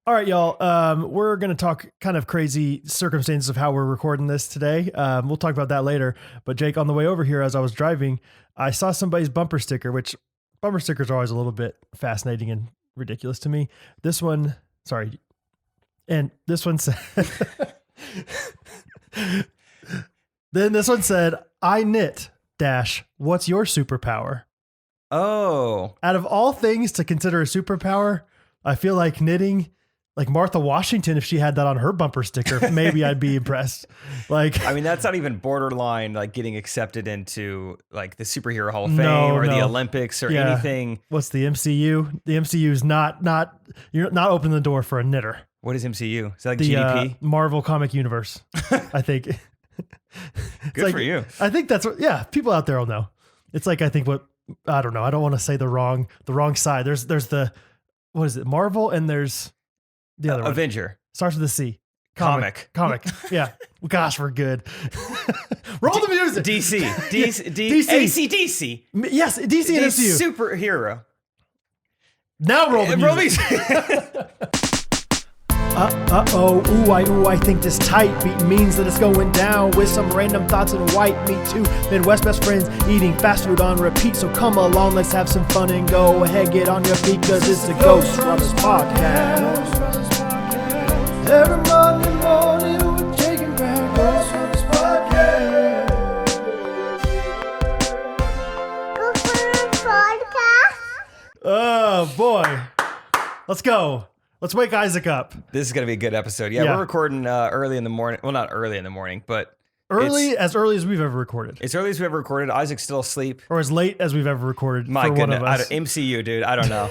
All right, y'all. We're going to talk kind of crazy circumstances of how we're recording this today. We'll talk about that later. But Jake, on the way over here, as I was driving, I saw somebody's bumper sticker, which bumper stickers are always a little bit fascinating and ridiculous to me. This one, sorry. And this one said, then this one said, I knit dash. What's your superpower? Oh, Out of all things to consider a superpower, I feel like knitting, like Martha Washington, if she had that on her bumper sticker, maybe I'd be impressed. Like, I mean, that's not even borderline like getting accepted into like the superhero Hall of Fame or the Olympics or anything. What's the MCU? The MCU is not you're not opening the door for a knitter. What is MCU? Is that like The GDP? Marvel Comic Universe, I think. Good for you. I think that's what. Yeah, people out there will know. It's like I think what I don't know. I don't want to say the wrong side. There's the what is it? Marvel and there's the other one. Avenger. Starts with a C. Comic. Yeah. Gosh, we're good. Roll the music. DC. ACDC. Yes, DC and MCU. Superhero. Now roll the music. I think this tight beat means that it's going down with some random thoughts and white meat too. Midwest best friends eating fast food on repeat. So come along, let's have some fun and go ahead, get on your feet, cause it's the Ghostrunners podcast. Every Monday morning we're taking back Ghostrunners podcast. Ghostrunners podcast. Oh boy, let's go. Let's wake Isaac up. This is going to be a good episode. Yeah, we're recording early in the morning. Well, not early in the morning, but as early as we've ever recorded. As early as we've ever recorded. Isaac's still asleep. Or as late as we've ever recorded. My for goodness. One of us. MCU, dude. I don't know.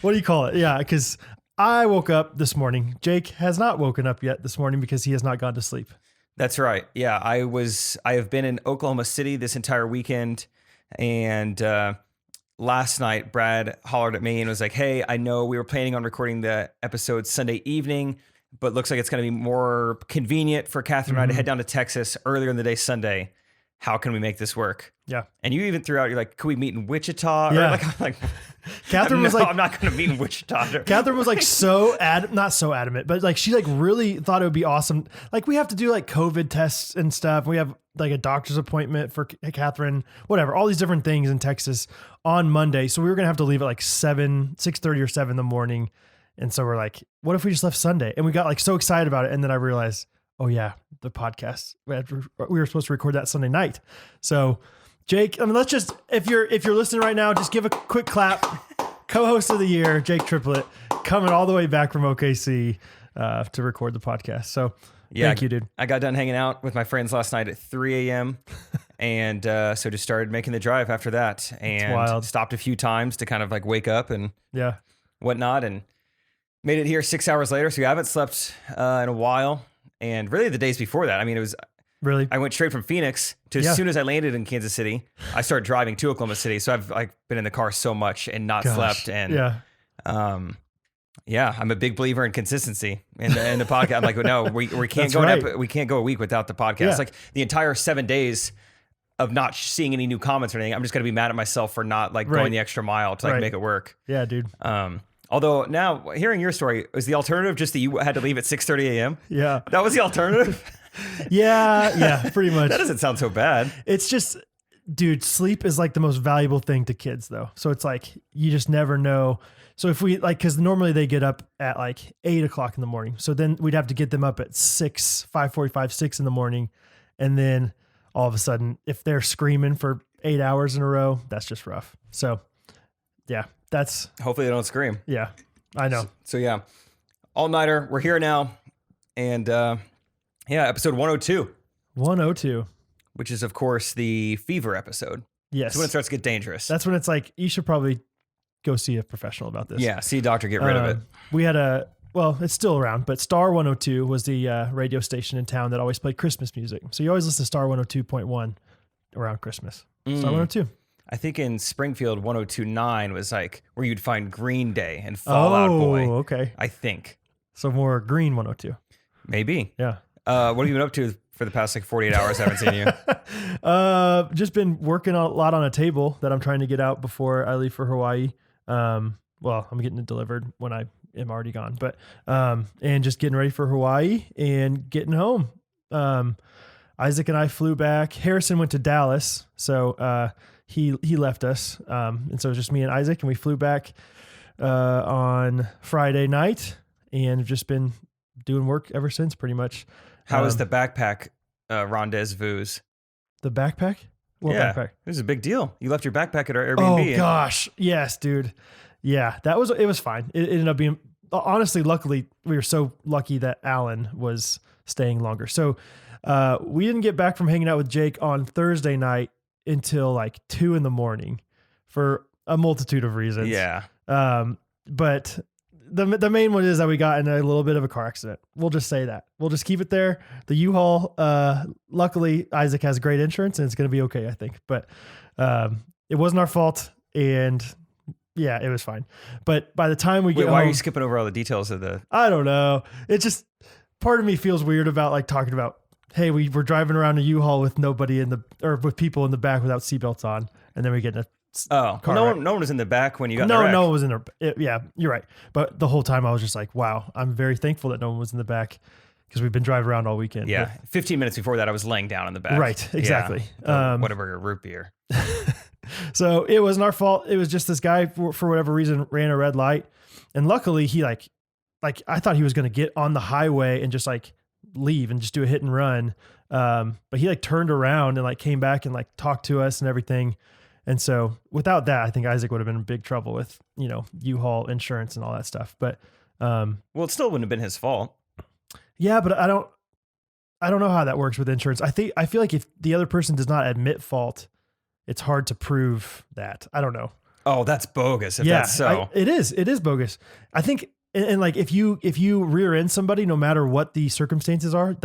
What do you call it? Yeah, because I woke up this morning. Jake has not woken up yet this morning because he has not gone to sleep. That's right. Yeah, I have been in Oklahoma City this entire weekend, and last night, Brad hollered at me and was like, hey, I know we were planning on recording the episode Sunday evening, but looks like it's going to be more convenient for Catherine and I to head down to Texas earlier in the day Sunday. How can we make this work? Yeah. And you even threw out, you're like, could we meet in Wichita? Yeah. I'm like, Catherine was like, I'm not going to meet in Wichita. Catherine was like not so adamant, but like she like really thought it would be awesome. Like we have to do like COVID tests and stuff. We have like a doctor's appointment for Catherine, whatever, all these different things in Texas on Monday. So we were going to have to leave at like 6:30 or 7 in the morning. And so we're like, what if we just left Sunday? And we got like so excited about it. And then I realized, oh yeah, the podcast, we were supposed to record that Sunday night. So Jake, I mean, let's just, if you're listening right now, just give a quick clap. Co-host of the year, Jake Triplett, coming all the way back from OKC to record the podcast. So thank you, dude. I got done hanging out with my friends last night at 3 a.m. and so just started making the drive after that and stopped a few times to kind of like wake up and whatnot and made it here 6 hours later. So I haven't slept in a while. And really the days before that, I mean, it was really, I went straight from Phoenix to as soon as I landed in Kansas City, I started driving to Oklahoma City. So I've like been in the car so much and not slept. And I'm a big believer in consistency in the podcast. I'm like, no, we can't we can't go a week without the podcast. Yeah. Like the entire 7 days of not seeing any new comments or anything, I'm just going to be mad at myself for not like going the extra mile to like make it work. Yeah, dude. Although now hearing your story, was the alternative just that you had to leave at 6:30 a.m.? Yeah. That was the alternative? Yeah, pretty much. That doesn't sound so bad. It's just, dude, sleep is like the most valuable thing to kids though. So it's like, you just never know. So if we like, cause normally they get up at like 8 o'clock in the morning. So then we'd have to get them up at 5:45, 6 in the morning. And then all of a sudden, if they're screaming for 8 hours in a row, that's just rough. So yeah, that's hopefully they don't scream. Yeah, I know. So yeah, all nighter. We're here now. And episode 102. 102. Which is, of course, the fever episode. Yes. That's when it starts to get dangerous. That's when it's like, you should probably go see a professional about this. Yeah, see a doctor, get rid of it. We had it's still around, but Star 102 was the radio station in town that always played Christmas music. So you always listen to Star 102.1 around Christmas. Star 102. I think in Springfield, 102.9 was like where you'd find Green Day and Fall Out Boy. Oh, okay. I think. So more green 102. Maybe. Yeah. What have you been up to for the past like 48 hours? I haven't seen you. Just been working a lot on a table that I'm trying to get out before I leave for Hawaii. well, I'm getting it delivered when I am already gone, but, and just getting ready for Hawaii and getting home. Isaac and I flew back. Harrison went to Dallas. So, he left us. And so it was just me and Isaac, and we flew back, on Friday night and have just been doing work ever since pretty much. How was the backpack, rendezvous? The backpack? What backpack? It was a big deal. You left your backpack at our Oh Airbnb. gosh. Yes, dude. Yeah, it was fine. It ended up being, honestly, luckily, we were so lucky that Alan was staying longer. So, we didn't get back from hanging out with Jake on Thursday night until like 2 a.m. for a multitude of reasons. Yeah. But the main one is that we got in a little bit of a car accident. We'll just say that. We'll just keep it there. The U-Haul, luckily Isaac has great insurance and it's going to be okay, I think. But, it wasn't our fault, and yeah, it was fine. But by the time we get home, why are you skipping over all the details of the? I don't know. It just, part of me feels weird about like talking about, hey, we were driving around a U-Haul with nobody with people in the back without seatbelts on, and then we get in a car no one was in the back when you got in the no wreck. no one was in there. Yeah, you're right. But the whole time I was just like, wow, I'm very thankful that no one was in the back, because we've been driving around all weekend. Yeah, 15 minutes before that, I was laying down in the back. Right, exactly. Whatever, root beer. So it wasn't our fault. It was just this guy for whatever reason ran a red light, and luckily he like I thought he was going to get on the highway and just like leave and just do a hit and run. But he like turned around and like came back and like talked to us and everything. And so without that, I think Isaac would have been in big trouble with, U-Haul insurance and all that stuff. But, well, it still wouldn't have been his fault. Yeah, but I don't know how that works with insurance. I feel like if the other person does not admit fault, it's hard to prove that. I don't know. Oh, that's bogus. If that's so. It is bogus. I think, and like if you rear end somebody, no matter what the circumstances are,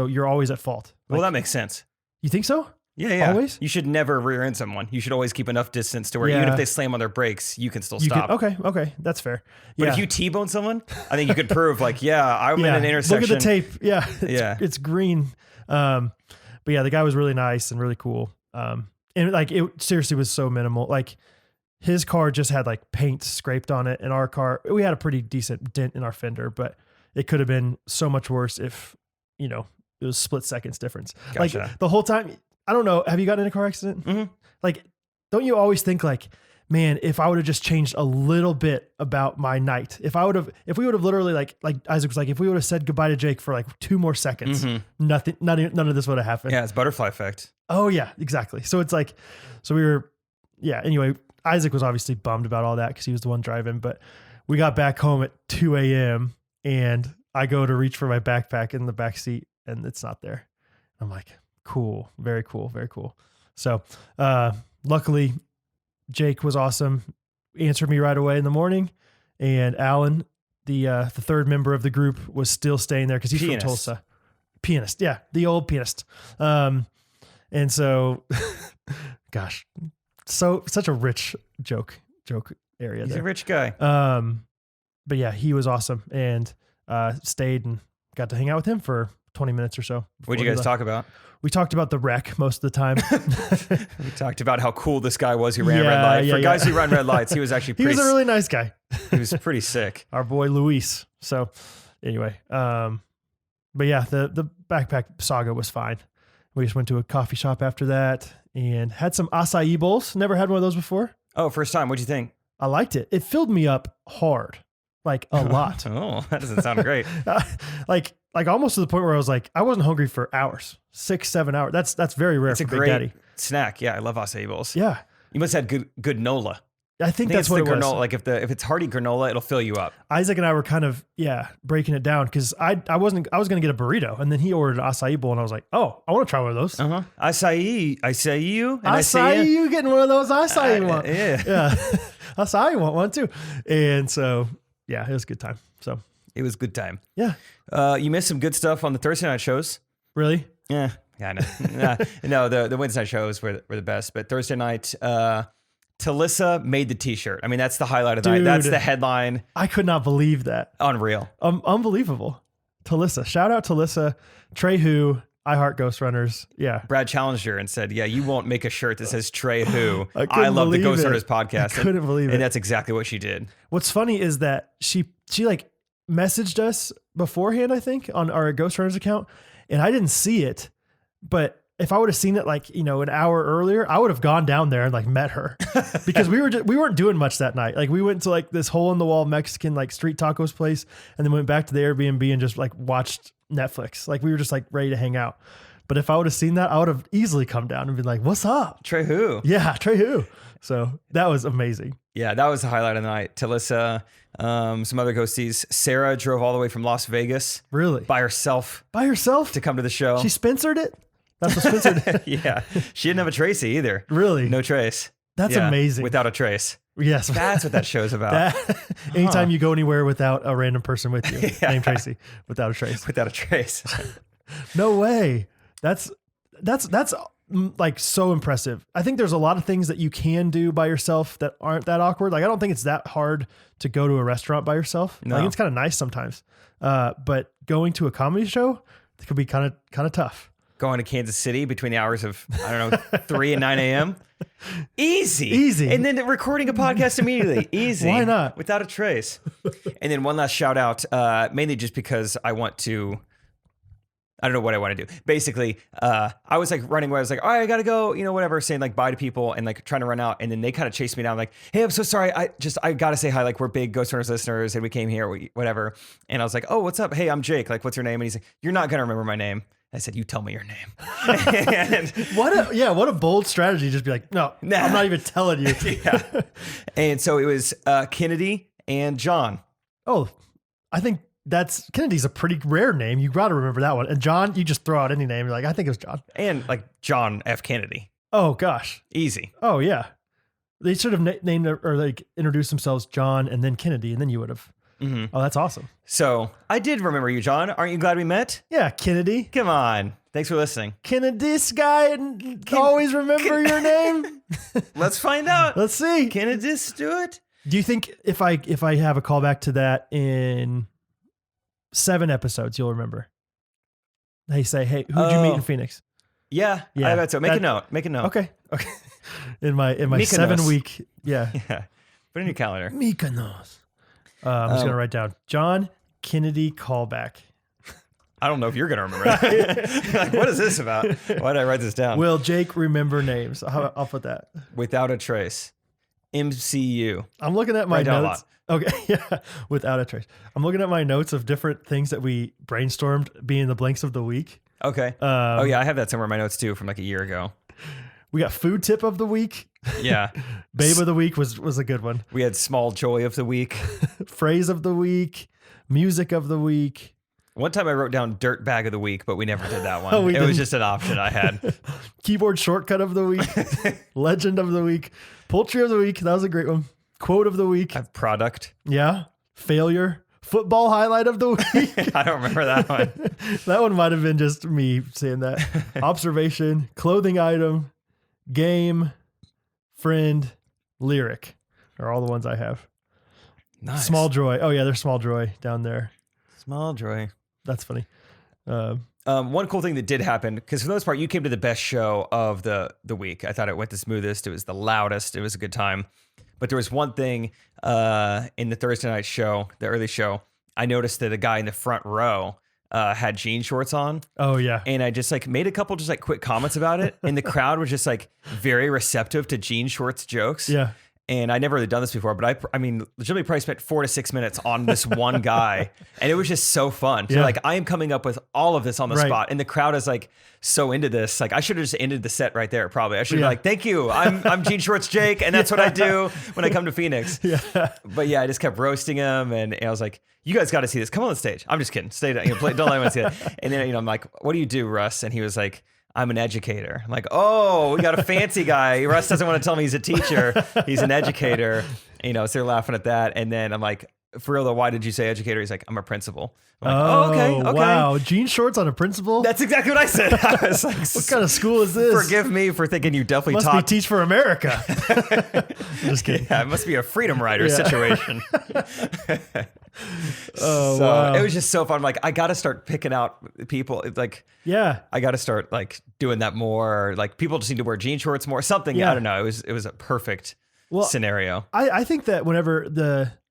you're always at fault. Well, that makes sense. You think so? Yeah. Always? You should never rear end someone. You should always keep enough distance to where even if they slam on their brakes, you can still stop. Okay. That's fair. But if you T-bone someone, I think you could prove like, I'm in an intersection. Look at the tape. Yeah. It's green. But yeah, the guy was really nice and really cool. And like, it seriously was so minimal. Like his car just had like paint scraped on it, and our car, we had a pretty decent dent in our fender, but it could have been so much worse if, it was split seconds difference. Gotcha. Like the whole time, I don't know. Have you gotten in a car accident? Mm-hmm. Like, don't you always think like, man, if I would have just changed a little bit about my night, if we would have literally like Isaac was like, if we would have said goodbye to Jake for like 2 more seconds, none of this would have happened. Yeah. It's butterfly effect. Oh yeah, exactly. So it's like, anyway, Isaac was obviously bummed about all that because he was the one driving, but we got back home at 2 a.m. and I go to reach for my backpack in the back seat and it's not there. I'm like, cool. Very cool. Very cool. So, luckily Jake was awesome. Answered me right away in the morning, and Alan, the third member of the group, was still staying there because he's from Tulsa. Pianist. Yeah. The old pianist. And so, gosh, such a rich joke area. He's there. a rich guy. But yeah, he was awesome, and stayed and got to hang out with him for 20 minutes or so. What did you guys talk about? We talked about the wreck most of the time. We talked about how cool this guy was who ran red lights. For guys who run red lights, he was actually he was a really nice guy. He was pretty sick. Our boy Luis. So anyway, but yeah, the backpack saga was fine. We just went to a coffee shop after that and had some acai bowls. Never had one of those before. Oh, first time. What'd you think? I liked it. It filled me up hard, like a lot. Oh, that doesn't sound great. Like almost to the point where I was like, I wasn't hungry for hours, 6-7 hours. That's very rare for Big Daddy. Snack. Yeah, I love acai bowls. Yeah, you must have had good granola. I think that's what it was. Like if it's hearty granola, it'll fill you up. Isaac and I were kind of breaking it down because I was going to get a burrito, and then he ordered an acai bowl, and I was like, oh, I want to try one of those. Acai you, and acai you getting one of those acai one. Yeah. Acai want one too, and so yeah, it was a good time. So it was a good time. Yeah. You missed some good stuff on the Thursday night shows. Really? Yeah, kind of. No, the Wednesday night shows were the best, but Thursday night, Talissa made the t-shirt. I mean, that's the highlight of the night. That's the headline. I could not believe that. Unreal. Unbelievable. Talissa. Shout out Talissa, Trehu, I heart Ghostrunners. Yeah. Brad challenged her and said, yeah, you won't make a shirt that says Trey Who. I love the believe Ghostrunners it. podcast. I couldn't believe it. And that's exactly what she did. What's funny is that she like messaged us beforehand, I think, on our Ghostrunners account, and I didn't see it. But if I would have seen it like, an hour earlier, I would have gone down there and like met her because we weren't doing much that night. Like we went to like this hole in the wall Mexican like street tacos place and then went back to the Airbnb and just like watched Netflix. Like we were just like ready to hang out. But if I would have seen that, I would have easily come down and been like, what's up? Trey Who? Yeah, Trey Who. So that was amazing. Yeah, that was the highlight of the night. Talissa, some other ghosties. Sarah drove all the way from Las Vegas. Really? By herself. By herself? To come to the show. She Spencered it? That's what Spencer did. Yeah. She didn't have a Tracy either. Really? No trace. That's amazing. Without a trace. Yes. That's what that show's about. Anytime you go anywhere without a random person with you, named Tracy, without a trace. Without a trace. No way. That's like so impressive. I think there's a lot of things that you can do by yourself that aren't that awkward. Like I don't think it's that hard to go to a restaurant by yourself. No. Like it's kind of nice sometimes. But going to a comedy show, it could be kind of tough. Going to Kansas City between the hours of, 3 and 9 a.m. Easy. And then recording a podcast immediately. Easy. Why not? Without a trace. And then one last shout out, mainly just because I don't know what I want to do. Basically, I was like running away. I was like, all right, I got to go, whatever, saying like bye to people and like trying to run out. And then they kind of chased me down like, hey, I'm so sorry. I got to say hi. Like we're big Ghostrunners listeners and we came here, whatever. And I was like, oh, what's up? Hey, I'm Jake. Like, what's your name? And he's like, you're not going to remember my name. I said, you tell me your name. And what a bold strategy. Just be like, no, I'm not even telling you. Yeah. And so it was Kennedy and John. Oh, I think Kennedy's a pretty rare name. You got to remember that one. And John, you just throw out any name. You're like, I think it was John. And like John F. Kennedy. Oh, gosh. Easy. Oh, yeah. They should have named or like introduced themselves John and then Kennedy, and then you would have. Mm-hmm. Oh, that's awesome. So I did remember you, John. Aren't you glad we met? Yeah, Kennedy. Come on. Thanks for listening. Can this guy always remember your name? Let's find out. Let's see. Can it just do it? Do you think if I have a callback to that in 7 episodes, you'll remember? They say, hey, who'd you meet in Phoenix? Yeah. I bet so. Make a note. Okay. In my Mykonos. 7 week. Yeah. Yeah. Put in your calendar. Mykonos. I'm just going to write down John Kennedy callback. I don't know if you're going to remember that. Like, what is this about? Why did I write this down? Will Jake remember names? I'll put that. Without a trace. MCU. I'm looking at my notes. Okay. Yeah. Without a trace. I'm looking at my notes of different things that we brainstormed being the blanks of the week. Okay. I have that somewhere in my notes too from like a year ago. We got food tip of the week. Yeah. Babe of the week was a good one. We had small joy of the week. Phrase of the week. Music of the week. One time I wrote down dirt bag of the week, but we never did that one. It was just an option I had. Keyboard shortcut of the week. Legend of the week. Poultry of the week. That was a great one. Quote of the week. Product. Yeah. Failure. Football highlight of the week. I don't remember that one. That one might have been just me saying that. Observation. Clothing item. Game. Friend. Lyric are all the ones I have. Nice. Small joy. Oh yeah, there's small joy down there. Small joy. That's funny. One cool thing that did happen, because for the most part, you came to the best show of the week. I thought it went the smoothest. It was the loudest. It was a good time. But there was one thing in the Thursday night show, the early show, I noticed that a guy in the front row had jean shorts on. Oh yeah. And I just like made a couple just like quick comments about it. And the crowd was just like very receptive to jean shorts jokes. Yeah. And I never really done this before, but I mean, legitimately probably spent 4 to 6 minutes on this one guy. And it was just so fun. So like, I am coming up with all of this on the spot. And the crowd is like so into this. Like I should have just ended the set right there. Probably I should be like, thank you. I'm Jean Shorts Jake. And that's what I do when I come to Phoenix. Yeah. But yeah, I just kept roasting him. And I was like, you guys got to see this. Come on the stage. I'm just kidding. Stay down. Don't let anyone see that. And then, I'm like, what do you do, Russ? And he was like, I'm an educator. I'm like, oh, we got a fancy guy. Russ doesn't want to tell me he's a teacher. He's an educator. So they're laughing at that. And then I'm like, for real though, why did you say educator? He's like, I'm a principal. I'm like, okay. Wow. Jean shorts on a principal? That's exactly what I said. I was like, what kind of school is this? Forgive me for thinking you definitely must taught. Be Teach for America. Just kidding. Yeah, it must be a Freedom Rider situation. Oh, So wow. it was just so fun. Like, I got to start picking out people. It's like, Yeah. I got to start like doing that more. Like, people just need to wear jean shorts more. Something. Yeah. I don't know. It was a perfect scenario. I think that whenever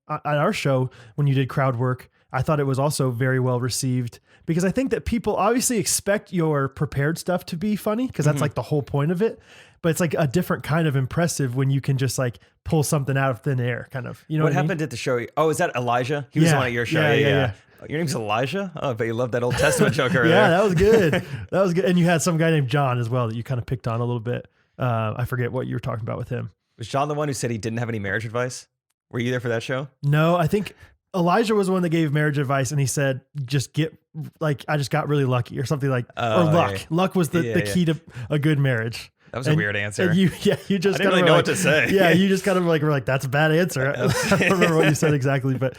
at our show, when you did crowd work, I thought it was also very well received because I think that people obviously expect your prepared stuff to be funny because that's like the whole point of it. But it's like a different kind of impressive when you can just like pull something out of thin air, kind of. You know what happened at the show? Oh, is that Elijah? He was the one at your show. Yeah. Oh, your name's Elijah? Oh, but you love that Old Testament joke right Yeah, there. that was good. That was good. And you had some guy named John as well that you kind of picked on a little bit. I forget what you were talking about with him. Was John the one who said he didn't have any marriage advice? Were you there for that show? No, I think Elijah was the one that gave marriage advice, and he said, "Just get I just got really lucky," or something like, or luck. Yeah. Luck was the key to a good marriage. That was a weird answer. And you just I didn't kind really of know like, what to say. Yeah, you just kind of like were like, "That's a bad answer." I don't remember what you said exactly, but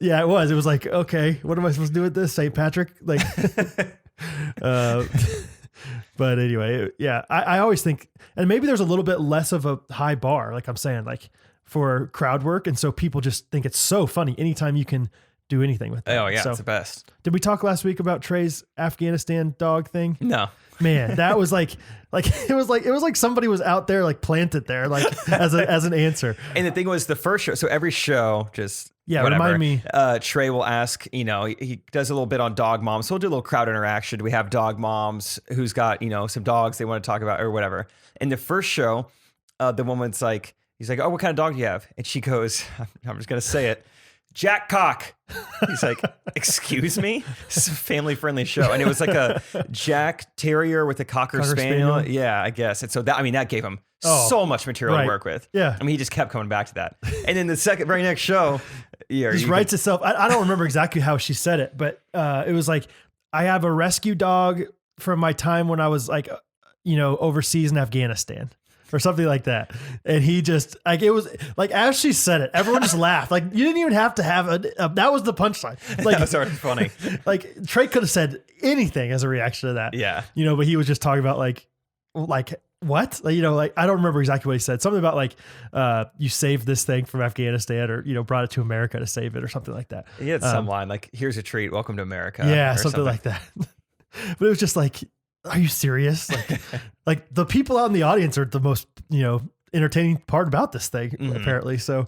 yeah, it was. It was like, okay, what am I supposed to do with this? St. Patrick, like. But anyway, yeah, I always think, and maybe there's a little bit less of a high bar, like I'm saying, like for crowd work. And so people just think it's so funny anytime you can do anything with that. Oh yeah, so, it's the best. Did we talk last week about Trey's Afghanistan dog thing? No. Man, that was like it was like somebody was out there like planted there like as an answer. And the thing was the first show. So every show, just whatever, remind me. Trey will ask. He does a little bit on dog moms. So we'll do a little crowd interaction. We have dog moms who's got some dogs they want to talk about or whatever. In the first show, the woman's like, he's like, "Oh, what kind of dog do you have?" And she goes, "I'm just gonna say it." Jack Cock. He's like, "Excuse me?" It's a family-friendly show. And it was like a Jack Terrier with a Cocker Spaniel. Yeah, I guess. And so that gave him so much material to work with. Yeah. I mean, he just kept coming back to that. And then the very next show, just writes itself. I don't remember exactly how she said it, but it was like, "I have a rescue dog from my time when I was like, overseas in Afghanistan." Or something like that. And he just like, it was like, as she said it, everyone just laughed. Like you didn't even have to have that was the punchline. Like that was already funny. Like Trey could have said anything as a reaction to that. Yeah. But he was just talking about like what? Like, I don't remember exactly what he said. Something about like, you saved this thing from Afghanistan or, brought it to America to save it or something like that. He had some line like, "Here's a treat. Welcome to America." Yeah. Something like that. But it was just like, are you serious? Like the people out in the audience are the most, entertaining part about this thing, apparently. So,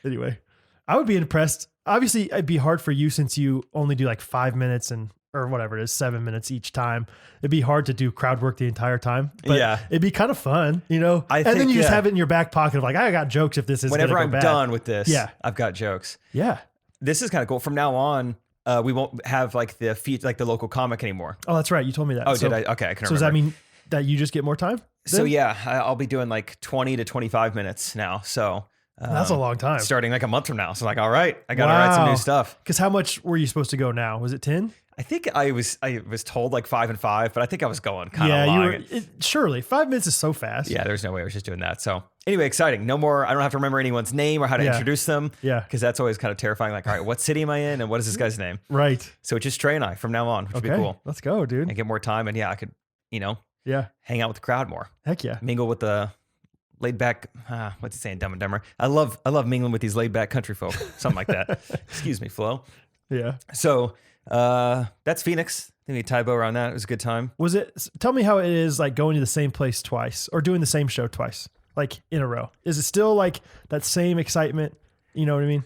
anyway, I would be impressed. Obviously it'd be hard for you since you only do like 5 minutes or whatever it is, 7 minutes each time. It'd be hard to do crowd work the entire time, but it'd be kind of fun, and then you just have it in your back pocket of like, I got jokes if this is whenever gonna I'm go bad. done with this. Yeah. I've got jokes. Yeah. This is kind of cool. From now on, we won't have like the local comic anymore. Oh, that's right. You told me that. Oh, did I? Okay, I can remember. So does that mean that you just get more time? So yeah, I'll be doing like 20 to 25 minutes now. So that's a long time. Starting like a month from now. So I'm like, all right, I got to write some new stuff. Because how much were you supposed to go now? Was it 10? I think I was told like 5 and 5, but I think I was going kind of long. Surely 5 minutes is so fast. Yeah, there's no way I was just doing that. So anyway, exciting. No more. I don't have to remember anyone's name or how to introduce them. Yeah, because that's always kind of terrifying. Like, all right, what city am I in, and what is this guy's name? Right. So it's just Trey and I from now on, which would be cool. Let's go, dude. And get more time, and I could, hang out with the crowd more. Heck yeah. Mingle with the laid back. What's he saying? Dumb and Dumber. I love mingling with these laid back country folk. Something like that. Excuse me, Flo. Yeah. So that's Phoenix. I think we tie a bow around that. It was a good time. Tell me how it is like going to the same place twice or doing the same show twice, like in a row. Is it still like that same excitement? You know what I mean?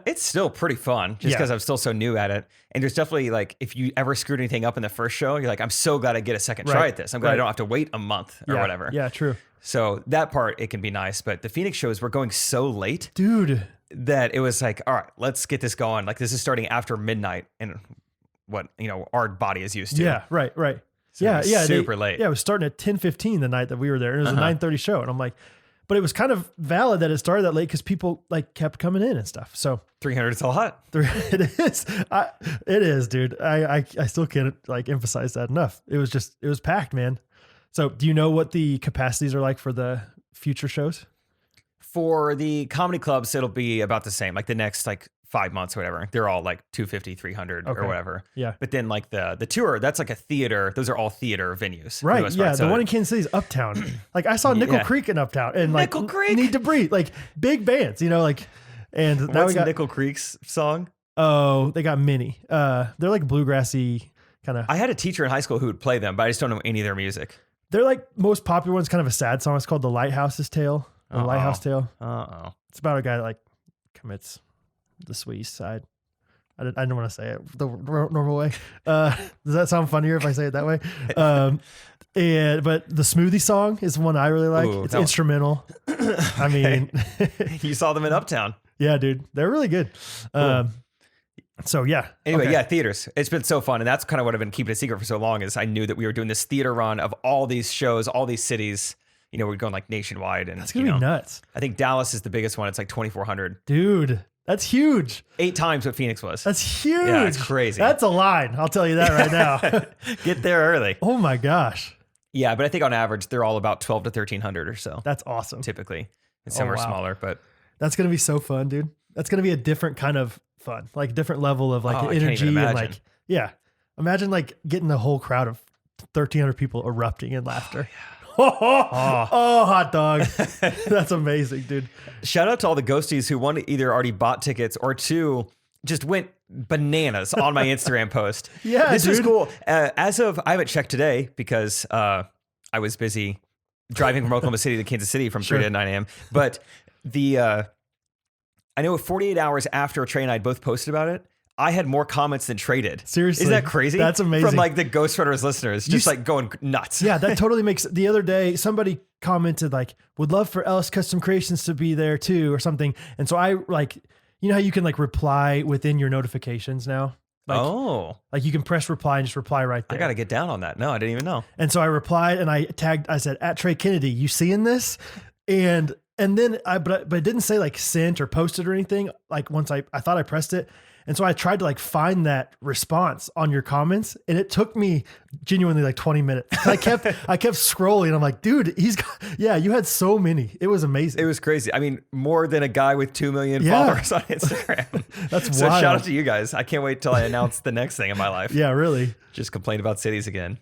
It's still pretty fun just because I'm still so new at it. And there's definitely like, if you ever screwed anything up in the first show, you're like, I'm so glad I get a second try at this. I'm glad I don't have to wait a month or whatever. Yeah, true. So that part, it can be nice. But the Phoenix shows, we're going so late. Dude. That it was like, all right, let's get this going. Like this is starting after midnight and what, our body is used to. Yeah, right. So yeah. Super late. Yeah, it was starting at 10:15 the night that we were there. And it was a 9:30 show. And I'm like, but it was kind of valid that it started that late because people like kept coming in and stuff. So 300 is a lot. It is. It is, dude. I still can't like emphasize that enough. It was packed, man. So do you know what the capacities are like for the future shows? For the comedy clubs, it'll be about the same. Like the next 5 months or whatever, they're all like 250, 300 or whatever. Yeah. But then like the tour, that's like a theater. Those are all theater venues. Right. Yeah. The one in Kansas City is Uptown. Like I saw Nickel Creek in Uptown and like Nickel Creek. Need to Breathe. Like big bands, like And now What's we got Nickel Creek's song? Oh, they got many. They're like bluegrassy kind of. I had a teacher in high school who would play them, but I just don't know any of their music. They're like most popular one's kind of a sad song. It's called The Lighthouse's Tale. The Lighthouse Tale. It's about a guy that like commits the suicide. I didn't want to say it the normal way. Does that sound funnier if I say it that way? But the Smoothie song is one I really like. It's instrumental. I mean, you saw them in Uptown. Yeah, dude, they're really good. So yeah. Anyway, yeah, theaters. It's been so fun, and that's kind of what I've been keeping a secret for so long. Is I knew that we were doing this theater run of all these shows, all these cities. You know, we're going like nationwide, and that's gonna be nuts. I think Dallas is the biggest one. It's like 2,400. Dude, that's huge. 8 times what Phoenix was. That's huge. Yeah, it's crazy. That's a line. I'll tell you that right now. Get there early. Oh my gosh. Yeah, but I think on average they're all about 12 to 1,300 or so. That's awesome. Typically, and some are smaller, but that's gonna be so fun, dude. That's gonna be a different kind of fun, like different level of like energy and like imagine like getting the whole crowd of 1,300 people erupting in laughter. Oh, hot dog. That's amazing, dude. Shout out to all the ghosties who, one, either already bought tickets, or 2, just went bananas on my Instagram post. Yeah, this dude. is cool. As of, I haven't checked today because I was busy driving from Oklahoma City to Kansas City from 3 to 9 a.m. But I know 48 hours after Trey and I both posted about it, I had more comments than Trey did. Seriously. Isn't that crazy? That's amazing. From like the Ghostrunners listeners, just like going nuts. Yeah, that totally makes. The other day, somebody commented like, would love for Ellis Custom Creations to be there too or something. And so I like, you know how you can like reply within your notifications now? Like, like you can press reply and just reply right there. I got to get down on that. No, I didn't even know. And so I replied and I said, at Trey Kennedy, you seeing this? And then but it didn't say like sent or posted or anything. Like once I thought I pressed it. And so I tried to like find that response on your comments, and it took me genuinely like 20 minutes. I kept scrolling. I'm like, dude, you had so many. It was amazing. It was crazy. I mean, more than a guy with 2 million followers on Instagram. That's so wild. Shout out to you guys. I can't wait till I announce the next thing in my life. Yeah, really. Just complain about cities again.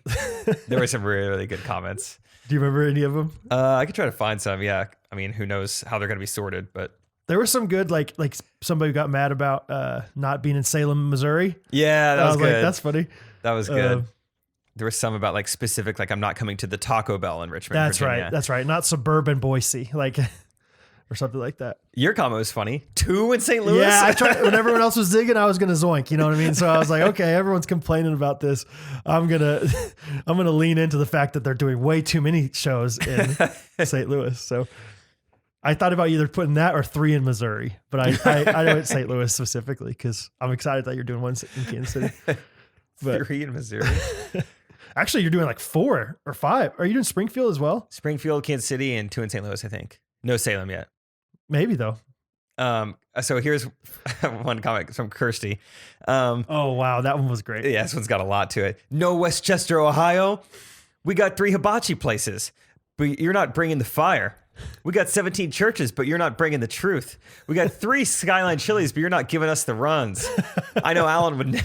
There were some really, really good comments. Do you remember any of them? I could try to find some. Yeah. I mean, who knows how they're going to be sorted, but there were some good, like somebody got mad about not being in Salem, Missouri. Yeah, that was good. Like, that's funny. That was good. There was some about like specific, like I'm not coming to the Taco Bell in Richmond, That's Virginia. right. That's right. Not suburban Boise, like, or something like that. Your comment was funny. 2 in St. Louis? Yeah, I tried, when everyone else was zigging, I was going to zoink, you know what I mean? So I was like, okay, everyone's complaining about this. I'm going to lean into the fact that they're doing way too many shows in St. Louis. So I thought about either putting that or 3 in Missouri, but I went St. Louis specifically because I'm excited that you're doing one in Kansas City. But 3 in Missouri. Actually, you're doing like 4 or 5. Are you doing Springfield as well? Springfield, Kansas City, and 2 in St. Louis, I think. No Salem yet. Maybe though. So here's one comment from Kirsty. Oh wow, that one was great. Yeah, this one's got a lot to it. No Westchester, Ohio. We got 3 hibachi places, but you're not bringing the fire. We got 17 churches, but you're not bringing the truth. We got 3 Skyline Chili's, but you're not giving us the runs. I know Alan would.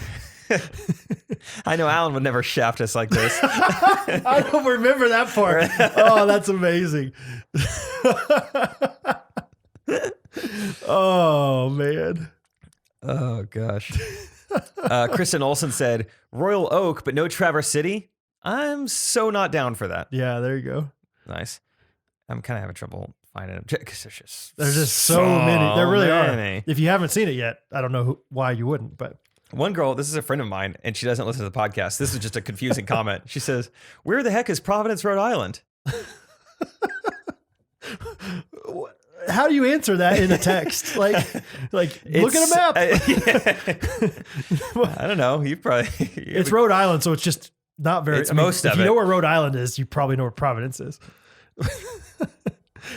I know Alan would never shaft us like this. I don't remember that part. Oh, that's amazing. Oh man. Oh gosh. Kristen Olson said Royal Oak, but no Traverse City. I'm so not down for that. Yeah, there you go. Nice. I'm kind of having trouble finding them because there's just so many. There really many. are. If you haven't seen it yet, I don't know why you wouldn't, but. One girl, this is a friend of mine, and she doesn't listen to the podcast. This is just a confusing comment. She says, "Where the heck is Providence, Rhode Island?" How do you answer that in a text? Like look at a map. I don't know. You probably. It's Rhode Island, so it's just not very. It's most of it. If you know where Rhode Island is, you probably know where Providence is.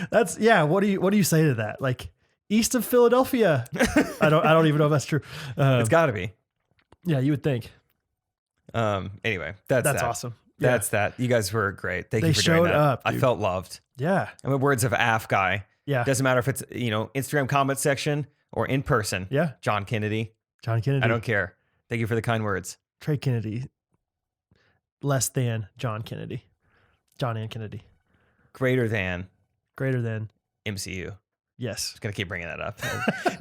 That's What do you say to that? Like east of Philadelphia? I don't even know if that's true. It's got to be. Yeah, you would think. Anyway, that's awesome. That's that. You guys were great. Thank you for showed doing that. up. I felt loved. Yeah. I'm a words of AF guy. Yeah. Doesn't matter if it's, Instagram comment section or in person. Yeah. John Kennedy. I don't care. Thank you for the kind words. Trey Kennedy. Less than John Kennedy. John and Kennedy. Greater than MCU. Yes. Just gonna keep bringing that up.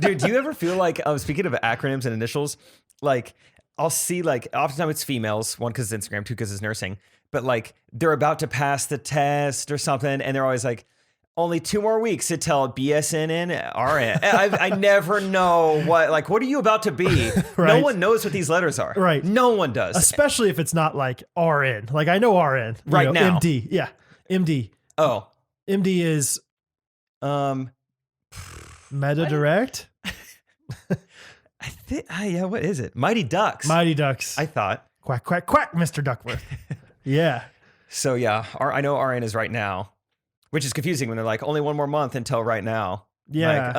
Dude, do you ever feel like, speaking of acronyms and initials, like I'll see like, oftentimes it's females, one because it's Instagram, two because it's nursing, but like they're about to pass the test or something and they're always like, only 2 more weeks until BSN RN. I never know what are you about to be? Right. No one knows what these letters are. Right. No one does. Especially if it's not like RN. Like I know RN. Right now. MD. Yeah. MD. Oh. MD is Meta Direct. I think, yeah, what is it? Mighty Ducks. Mighty Ducks. I thought. Quack, quack, quack, Mr. Duckworth. Yeah. So yeah, I know RN is right now, which is confusing when they're like, only 1 more month until right now. Yeah.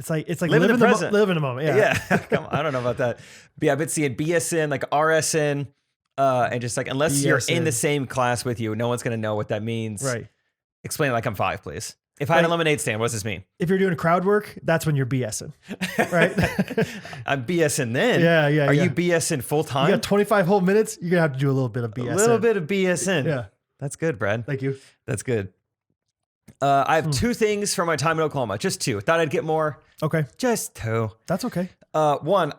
Like, it's like live in the present. present. Live in a moment. Yeah. Yeah. Come on, I don't know about that. But yeah, I've been seeing BSN, like RSN, and just like, unless you're in the same class with you, no one's going to know what that means. Right. Explain it like I'm 5, please. If I had a lemonade stand, what does this mean? If you're doing crowd work, that's when you're BSing, right? I'm BSing then. Yeah. Are you BSing full time? You got 25 whole minutes. You're going to have to do a little bit of BSing. A little bit of BSing. Yeah. That's good, Brad. Thank you. That's good. I have 2 things from my time in Oklahoma. Just 2. Thought I'd get more. Okay. Just 2. That's okay. One,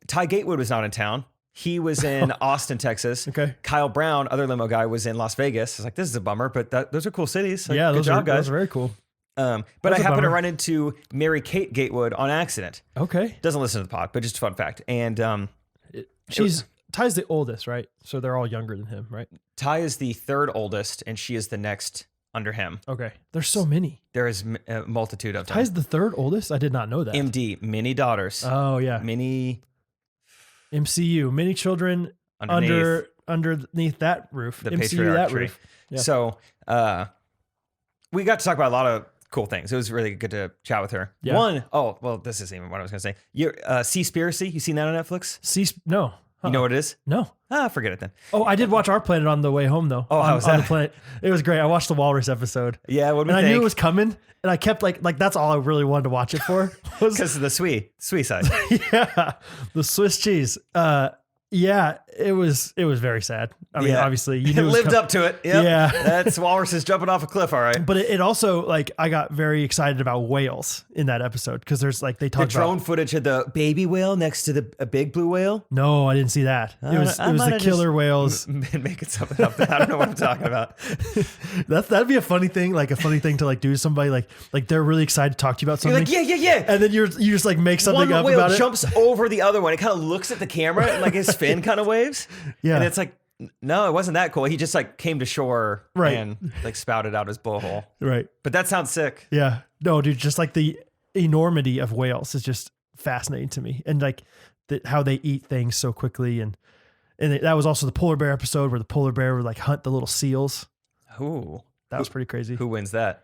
Ty Gatewood was not in town. He was in Austin, Texas. Okay. Kyle Brown, other limo guy, was in Las Vegas. I was like, this is a bummer, but those are cool cities. Like, Yeah, good job, guys. those are very cool. But That's I a happened to bummer. run into Mary Kate Gatewood on accident. Okay. Doesn't listen to the pod, but just a fun fact. And Ty's the oldest, right? So they're all younger than him, right? Ty is the 3rd oldest, and she is the next under him. Okay. There's so many. There is a multitude of them. Ty's the 3rd oldest? I did not know that. MD, many daughters. Oh, yeah. Many MCU, many children underneath that roof. the MCU patriarch that tree. roof. Yeah. So we got to talk about a lot of cool things. It was really good to chat with her. Yeah. One, this isn't even what I was going to say. Seaspiracy, you seen that on Netflix? No. You know what it is? No. Forget it then. Oh, I did watch Our Planet on the way home, though. Oh, how was on that? the planet. It was great. I watched the Walrus episode. Yeah, what do And we I knew think? it was coming, and I kept like that's all I really wanted to watch it for. Because of the sweet side. Yeah, the Swiss cheese. Yeah, it was very sad. I mean, Yeah. obviously, you It knew it was lived up to it. Yep. Yeah. That's walruses jumping off a cliff, all right. But it also like I got very excited about whales in that episode because there's like they The talk drone about. footage of the baby whale next to a big blue whale. No, I didn't see that. It was the killer whales. Making something up. I don't know what I'm talking about. That'd be a funny thing, like a funny thing to like do to somebody like they're really excited to talk to you about You're something. like, yeah. And then you just like make something One up whale about it. jumps over the other one. It kind of looks at the camera and like his fin kind of waves. Yeah. And it's like, no, it wasn't that cool. He just like came to shore Right. and like spouted out his blowhole. Right. But that sounds sick. Yeah. No, dude, just like the enormity of whales is just fascinating to me. And like how they eat things so quickly. And that was also the polar bear episode where the polar bear would like hunt the little seals. Ooh. That was pretty crazy. Who wins that?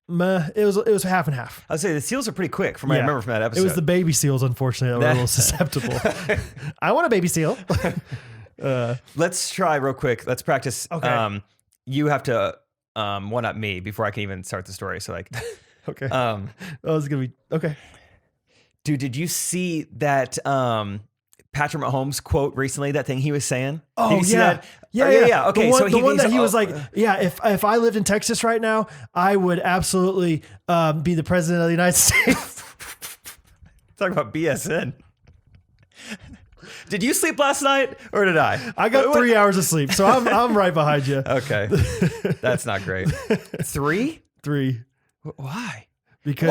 It was half and half. I would say the seals are pretty quick from what I Yeah. remember from that episode. It was the baby seals, unfortunately, that were a little susceptible. I want a baby seal. Let's try real quick. Let's practice. Okay. You have to one up me before I can even start the story. So like, Okay. Oh, it's gonna be okay. dude, did you see that Patrick Mahomes quote recently? That thing he was saying. Oh, Did you see yeah. that? Yeah. Okay, the one, so the one that he was oh, like, yeah, if I lived in Texas right now, I would absolutely be the president of the United States. talk about BSN. Did you sleep last night or did I? I got 3 hours of sleep, so I'm right behind you. Okay, that's not great. 3? 3. Why? Because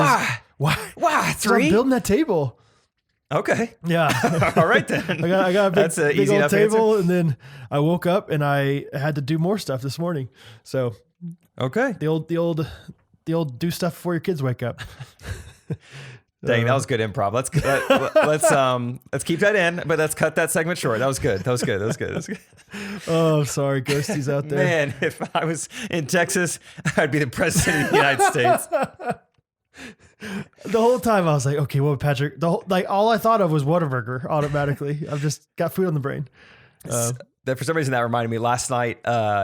Why? 'Cause I'm 3? building that table. Okay. Yeah. All right then. I got a big, That's an big easy old enough table, and then I woke up and I had to do more stuff this morning. So Okay. the old do stuff before your kids wake up. Dang, that was good improv. Let's keep that in, but let's cut that segment short. That was good. That was good. Oh, sorry, ghosties out there. Man, if I was in Texas, I'd be the president of the United States. The whole time I was like, okay, what Patrick? All I thought of was Whataburger automatically. I've just got food on the brain. That for some reason that reminded me. Last night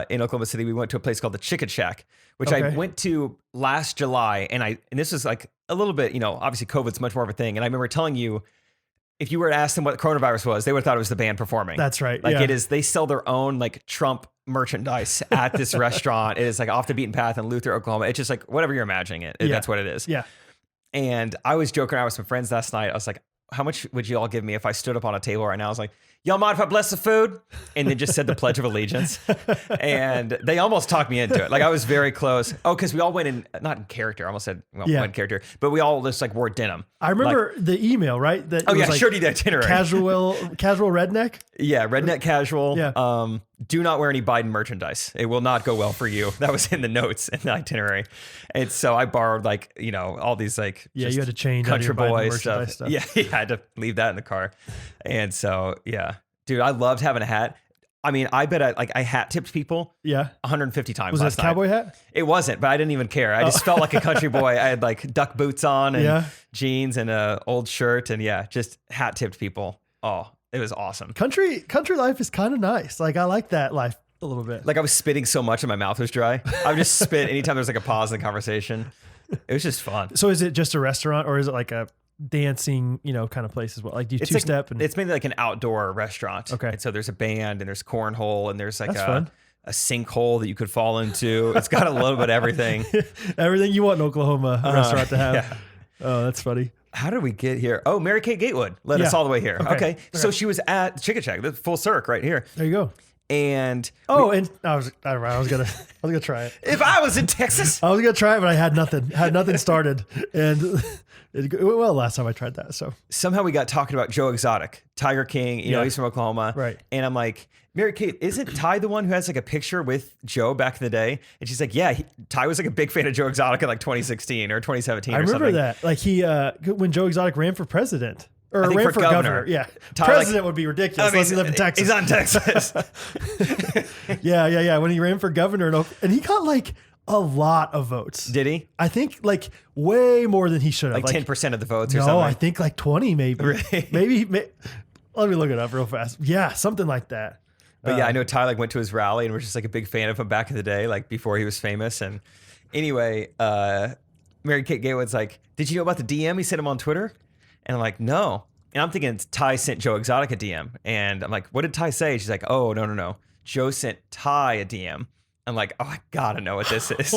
in Oklahoma City, we went to a place called the Chicken Shack, which I Okay. went to last July, and this was like a little bit, obviously COVID's much more of a thing, and I remember telling you if you were to ask them what coronavirus was, they would have thought it was the band performing. That's right. Like yeah. it is, they sell their own like Trump merchandise at this restaurant. It is like off the beaten path in Luther, Oklahoma. It's just like whatever you're imagining it. Yeah. That's what it is. Yeah. And I was joking around with some friends last night. I was like, how much would you all give me if I stood up on a table right now? I was like, y'all mind if I bless the food? And then just said the Pledge of Allegiance. And they almost talked me into it. Like I was very close. Oh, because we all went in, not in character. I almost said, well, Yeah. went in character. But we all just like wore denim. I remember the email, right? That Oh it yeah, was like showed you the itinerary. casual redneck. Yeah, redneck casual. Yeah. Do not wear any Biden merchandise. It will not go well for you. That was in the notes in the itinerary. And so I borrowed like, you know, all these like Yeah, just you had to change out of country your Biden boy merchandise stuff. Yeah, I had to leave that in the car. And so, yeah. Dude, I loved having a hat. I mean, I bet I hat tipped people Yeah. 150 times Was it last a cowboy hat? night. It wasn't, but I didn't even care. I just felt like a country boy. I had like duck boots on and Yeah. jeans and a old shirt and yeah, just hat tipped people. Oh, it was awesome. Country life is kind of nice. Like I like that life a little bit. Like I was spitting so much and my mouth was dry. I would just spit anytime there's like a pause in the conversation. It was just fun. So is it just a restaurant or is it like a dancing, kind of place as well? Like do you It's two-step? like, it's mainly like an outdoor restaurant. Okay. And so there's a band and there's cornhole and there's like That's fun. a sinkhole that you could fall into. It's got a little bit of everything. Everything you want in Oklahoma restaurant to have. Yeah. Oh, that's funny. How did we get here? Oh, Mary Kate Gatewood led us Yeah. all the way here. Okay. Okay. So she was at Chicken Shack, the full circ right here. There you go. And And I was gonna try it. if I was in Texas, I was gonna try it, but I had nothing started, and it went well last time I tried that. So somehow we got talking about Joe Exotic, Tiger King, you know, Yeah. he's from Oklahoma. Right. And I'm like, Mary Kate, isn't Ty the one who has like a picture with Joe back in the day? And she's like, yeah, Ty was like a big fan of Joe Exotic in like 2016 or 2017 I or remember something. that. Like he when Joe Exotic ran for president or I think ran for for governor. Yeah, Ty, president would be ridiculous unless he lived in Texas. He's on Texas. Yeah. When he ran for governor, and he got like a lot of votes. Did he? I think like way more than he should have. Like 10% of the votes or No, something? I think like 20 maybe. Really? Maybe. Let me look it up real fast. Yeah, something like that. But yeah, I know Ty like went to his rally and was just like a big fan of him back in the day, like before he was famous. And anyway, Mary Kate Gatewood's like, did you know about the DM he sent him on Twitter? And I'm like, no. And I'm thinking Ty sent Joe Exotic a DM. And I'm like, what did Ty say? She's like, oh, no. Joe sent Ty a DM. I'm like, oh, I gotta know what this is.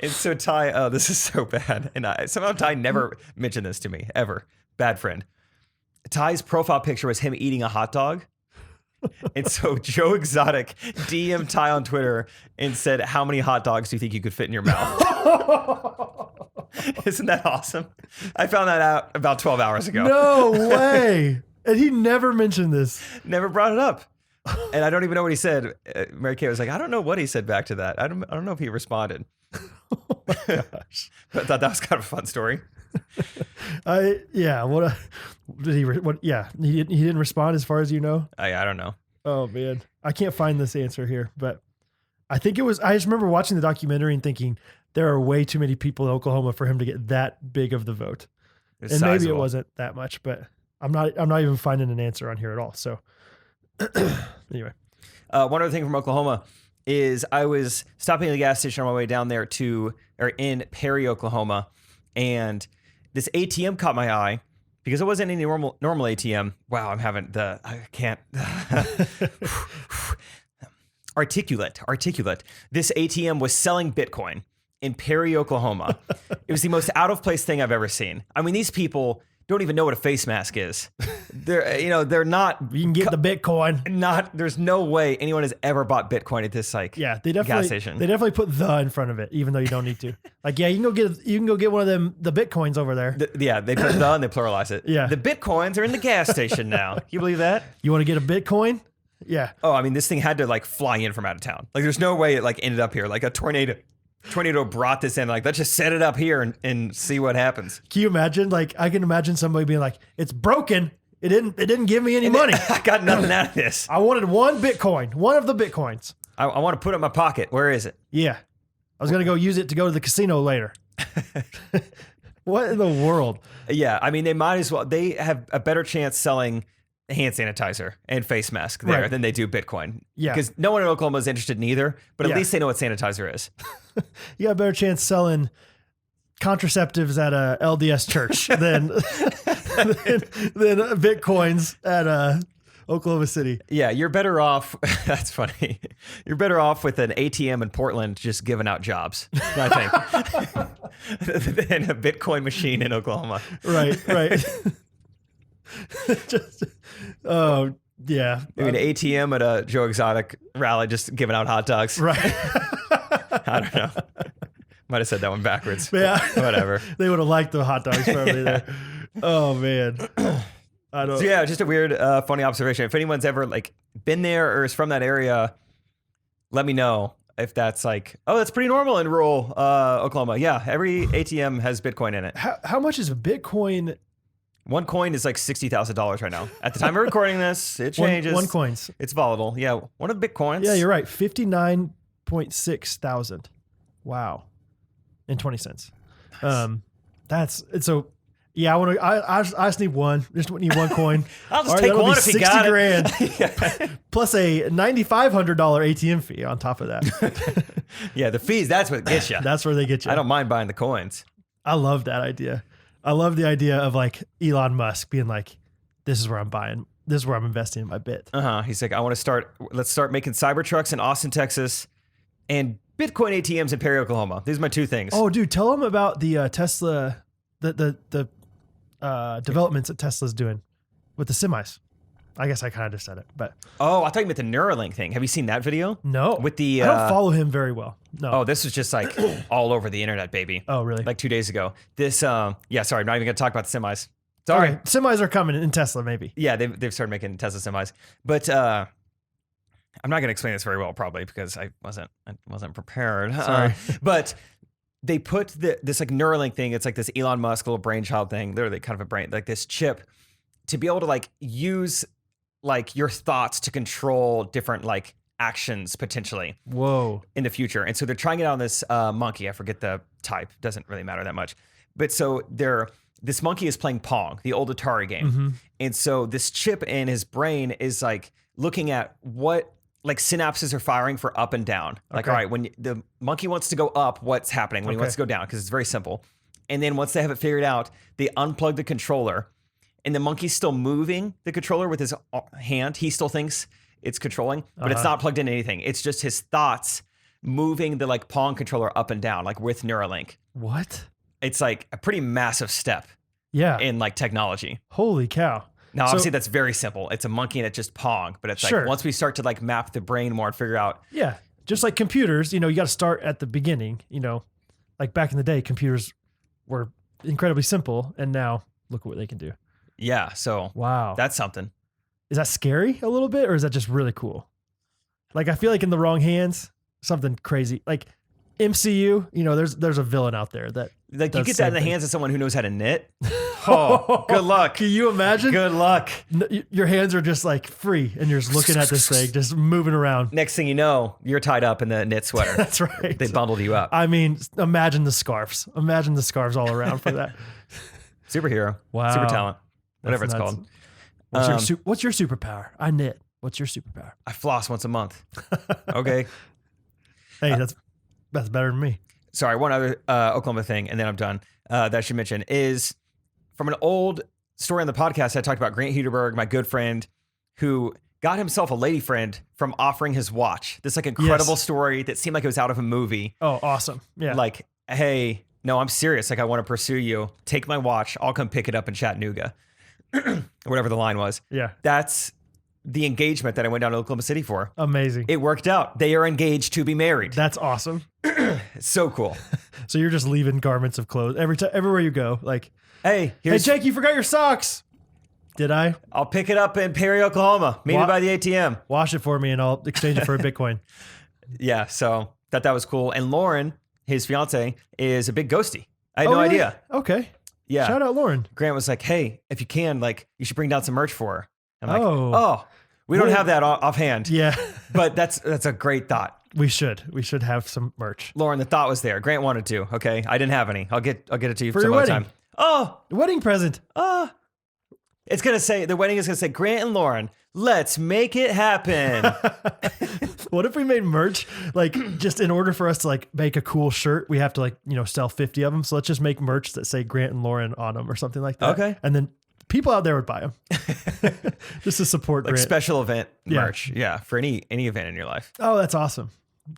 And so Ty, oh, this is so bad. And somehow Ty never mentioned this to me, ever. Bad friend. Ty's profile picture was him eating a hot dog. And so Joe Exotic DM'd Ty on Twitter and said, how many hot dogs do you think you could fit in your mouth? Isn't that awesome? I found that out about 12 hours ago. No way. And he never mentioned this. Never brought it up. And I don't even know what he said. Mary Kay was like, I don't know what he said back to that. I don't know if he responded. Oh my gosh. But I thought that was kind of a fun story. He didn't respond as far as you know. I don't know. Oh man, I can't find this answer here, but I think it was. I just remember watching the documentary and thinking there are way too many people in Oklahoma for him to get that big of the vote, It was and maybe it sizable. wasn't that much. But I'm not even finding an answer on here at all. So anyway, One other thing from Oklahoma is I was stopping at the gas station on my way down there in Perry, Oklahoma, and this ATM caught my eye because it wasn't any normal ATM. Wow, I can't. Articulate. This ATM was selling Bitcoin in Perry, Oklahoma. It was the most out of place thing I've ever seen. I mean, these people don't even know what a face mask is. They're not. you can get the Bitcoin. There's no way anyone has ever bought Bitcoin at this Yeah, they gas definitely station. they definitely put the in front of it, even though you don't need to. Like, yeah, you can go get one of them the Bitcoins over there. They put the and they pluralize it. Yeah. The Bitcoins are in the gas station now. You believe that? You want to get a Bitcoin? Yeah. Oh, I mean, this thing had to like fly in from out of town. Like, there's no way it like ended up here. Like a tornado brought this in. Like, let's just set it up here and see what happens. Can you imagine? Like, I can imagine somebody being like, "It's broken. It didn't give me any money. I got nothing out of this. I wanted one Bitcoin, one of the Bitcoins." I want to put it in my pocket. Where is it? Yeah, I was gonna go use it to go to the casino later. What in the world? Yeah, I mean, they might as well. They have a better chance selling hand sanitizer and face mask there Right. than they do Bitcoin. Yeah. Because no one in Oklahoma is interested in either, but at Yeah. least they know what sanitizer is. You got a better chance selling contraceptives at a LDS church than Bitcoins at Oklahoma City. Yeah, you're better off. That's funny. You're better off with an ATM in Portland just giving out jobs, I think, than a Bitcoin machine in Oklahoma. Right. Just, oh, yeah. Maybe an ATM at a Joe Exotic rally just giving out hot dogs. Right. I don't know. Might have said that one backwards. Yeah. Whatever. They would have liked the hot dogs probably there. Oh, man. I don't. So yeah, just a weird, funny observation. If anyone's ever like been there or is from that area, let me know if that's like, oh, that's pretty normal in rural Oklahoma. Yeah, every ATM has Bitcoin in it. How much is a Bitcoin? One coin is like $60,000 right now. At the time of recording this, it changes. One coins. It's volatile. Yeah, one of the Bitcoins. Yeah, you're right. 59.6 thousand. Wow, and 20 cents. Nice. That's it's so. Yeah, I want to. I just need one. Just need one coin. I'll just take one if you got $60,000 it. Yeah. plus a $9,500 ATM fee on top of that. Yeah, the fees. That's what gets you. That's where they get you. I don't mind buying the coins. I love that idea. I love the idea of like Elon Musk being like, "This is where I'm buying. This is where I'm investing in my bit." He's like, let's start making Cybertrucks in Austin, Texas, and Bitcoin ATMs in Perry, Oklahoma. These are my two things. Oh, dude, tell them about the Tesla, the developments that Tesla's doing with the semis. I guess I kind of just said it, but Oh, I thought you meant the Neuralink thing. Have you seen that video? no, With the I don't follow him very well. No. Oh, this was just like all over the internet, baby. Oh, really? Like 2 days ago. This yeah, sorry, I'm not even gonna talk about the semis. Sorry. Okay, semis are coming in Tesla, maybe. Yeah, they've started making Tesla semis. But I'm not gonna explain this very well, probably because I wasn't prepared. Sorry. But they put this like Neuralink thing. It's like this Elon Musk little brainchild thing. Literally, kind of a brain, like this chip, to be able to like use like your thoughts to control different like actions potentially Whoa. in the future. And so they're trying it on this monkey. I forget the type. Doesn't really matter that much. But so this monkey is playing Pong, the old Atari game. Mm-hmm. And so this chip in his brain is like looking at what like synapses are firing for up and down. Like, Okay. all right, when the monkey wants to go up, what's happening? When he Okay. wants to go down, because it's very simple. And then once they have it figured out, they unplug the controller, and the monkey's still moving the controller with his hand. He still thinks it's controlling, but it's not plugged into anything. It's just his thoughts moving the like Pong controller up and down, like with Neuralink. What? It's like a pretty massive step Yeah. in like technology. Holy cow. Now, So- obviously, that's very simple. It's a monkey and it's just Pong, but it's Sure. like once we start to like map the brain more and figure out, Yeah. Just like computers, you got to start at the beginning, like back in the day, computers were incredibly simple. And now look at what they can do. yeah, so Wow. that's something. Is that scary a little bit, or is that just really cool? Like, I feel like in the wrong hands, something crazy. Like MCU, there's a villain out there that Like you does get that in the same hands of someone who knows how to knit. Oh, good luck. Can you imagine? Good luck. Your hands are just like free, and you're just looking at this thing, just moving around. Next thing you know, you're tied up in the knit sweater. That's right. They bundled you up. I mean, imagine the scarves. Imagine the scarves all around for that. Superhero. Wow. Super talent. Whatever That's it's nuts. called. What's your superpower? I knit. What's your superpower? I floss once a month. Okay. Hey, that's better than me. Sorry, one other Oklahoma thing, and then I'm done. That I should mention is from an old story on the podcast. I talked about Grant Huderberg, my good friend, who got himself a lady friend from offering his watch. This like incredible Yes. story that seemed like it was out of a movie. Oh, awesome. Yeah. Like, hey, no, I'm serious. Like, I want to pursue you. Take my watch. I'll come pick it up in Chattanooga, or whatever the line was. yeah. That's the engagement that I went down to Oklahoma City for. Amazing. It worked out. They are engaged to be married. That's awesome. It's so cool. So you're just leaving garments of clothes everywhere you go. Like, Hey, hey, here's. Jake, you forgot your socks. Did I? I'll pick it up in Perry, Oklahoma. Meet me Wa- by the ATM. Wash it for me, and I'll exchange it for a Bitcoin. Yeah, so that was cool. And Lauren, his fiance, is a big ghosty. I had Oh, no really? idea. Okay. Yeah. Shout out, Lauren. Grant was like, hey, if you can, like, you should bring down some merch for her. I'm like, Oh. we don't Well- have that offhand. Yeah. But that's a great thought. We should have some merch Lauren, the thought was there. Grant wanted to. Okay, I didn't have any. I'll get it to you for some your other wedding. time. Oh, Wedding present. it's gonna say the wedding is gonna say Grant and Lauren. Let's make it happen. What if we made merch, like just in order for us to like make a cool shirt, we have to like, sell 50 of them. So let's just make merch that say Grant and Lauren on them or something like that. Okay. And then people out there would buy them just to support Like Grant. special event merch. Yeah. For any event in your life. Oh, that's awesome.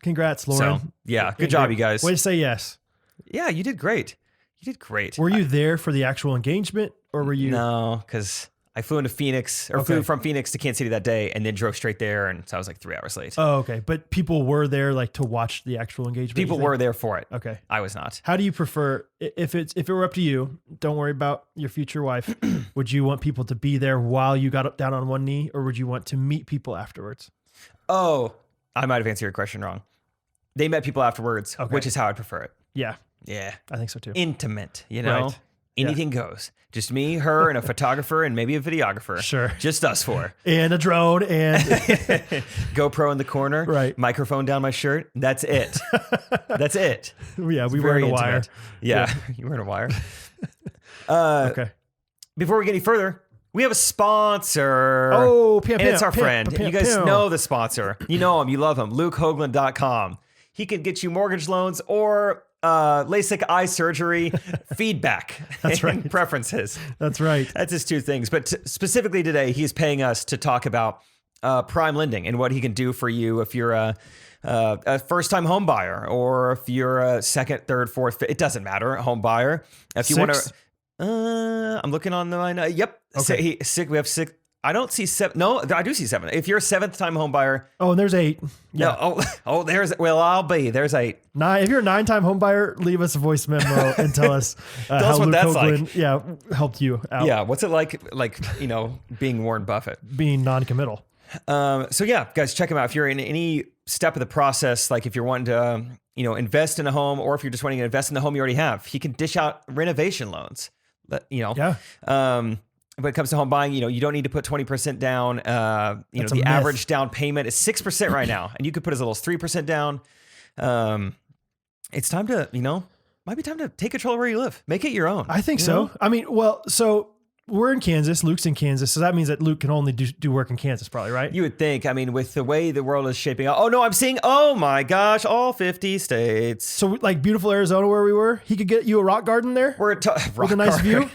Congrats, Lauren. So yeah, good job, you guys. Way to say yes. Yeah, you did great. You did great. Were you there for the actual engagement or were you? No, because I flew into Phoenix or flew from Phoenix to Kansas City that day and then drove straight there. And so I was like 3 hours late. Oh, okay. But people were there like to watch the actual engagement. People were there for it. Okay. I was not. How do you prefer if it were up to you, don't worry about your future wife. Would you want people to be there while you got up down on one knee or would you want to meet people afterwards? Oh, I might have answered your question wrong. They met people afterwards, which is how I prefer it. Yeah. Yeah. I think so too. Intimate, you know? Right. Anything goes. Just me, her, and a photographer, and maybe a videographer. Sure. Just us four. And a drone and GoPro in the corner. Right. Microphone down my shirt. That's it. That's it. Yeah, we were in a wire. Yeah. You were in a wire. Okay. Before we get any further, we have a sponsor. Oh, and it's our friend. You guys know the sponsor. You know him. You love him. LukeHoagland.com. He can get you mortgage loans or LASIK eye surgery feedback. That's right. And preferences. That's right. That's his 2 things. But specifically today, he's paying us to talk about prime lending and what he can do for you if you're a first-time home buyer or if you're a second, third, fourth, fifth, it doesn't matter, home buyer. If you want to, I'm looking on the line. Yep. Okay. We have 6. I don't see 7. No, I do see 7. If you're a 7th-time home buyer. Oh, and there's 8. Yeah. No, I'll be. There's 8. 9. If you're a 9-time home buyer, leave us a voice memo and tell us how what Luke that's Hoagland, like. helped you out. Yeah. What's it like, being Warren Buffett? Being non-committal. So yeah, guys, check him out. If you're in any step of the process, like if you're wanting to, invest in a home or if you're just wanting to invest in the home you already have, he can dish out renovation loans. Yeah. When it comes to home buying, you don't need to put 20% down. The average down payment is 6% right now, and you could put as little as 3% down. It's time to, might be time to take control of where you live. Make it your own. I think so. I mean, so we're in Kansas. Luke's in Kansas, so that means that Luke can only do work in Kansas, probably, right? You would think. I mean, with the way the world is shaping up. Oh no, I'm seeing. Oh my gosh, all 50 states. So, like beautiful Arizona, where we were, he could get you a rock garden there. We're with a nice view.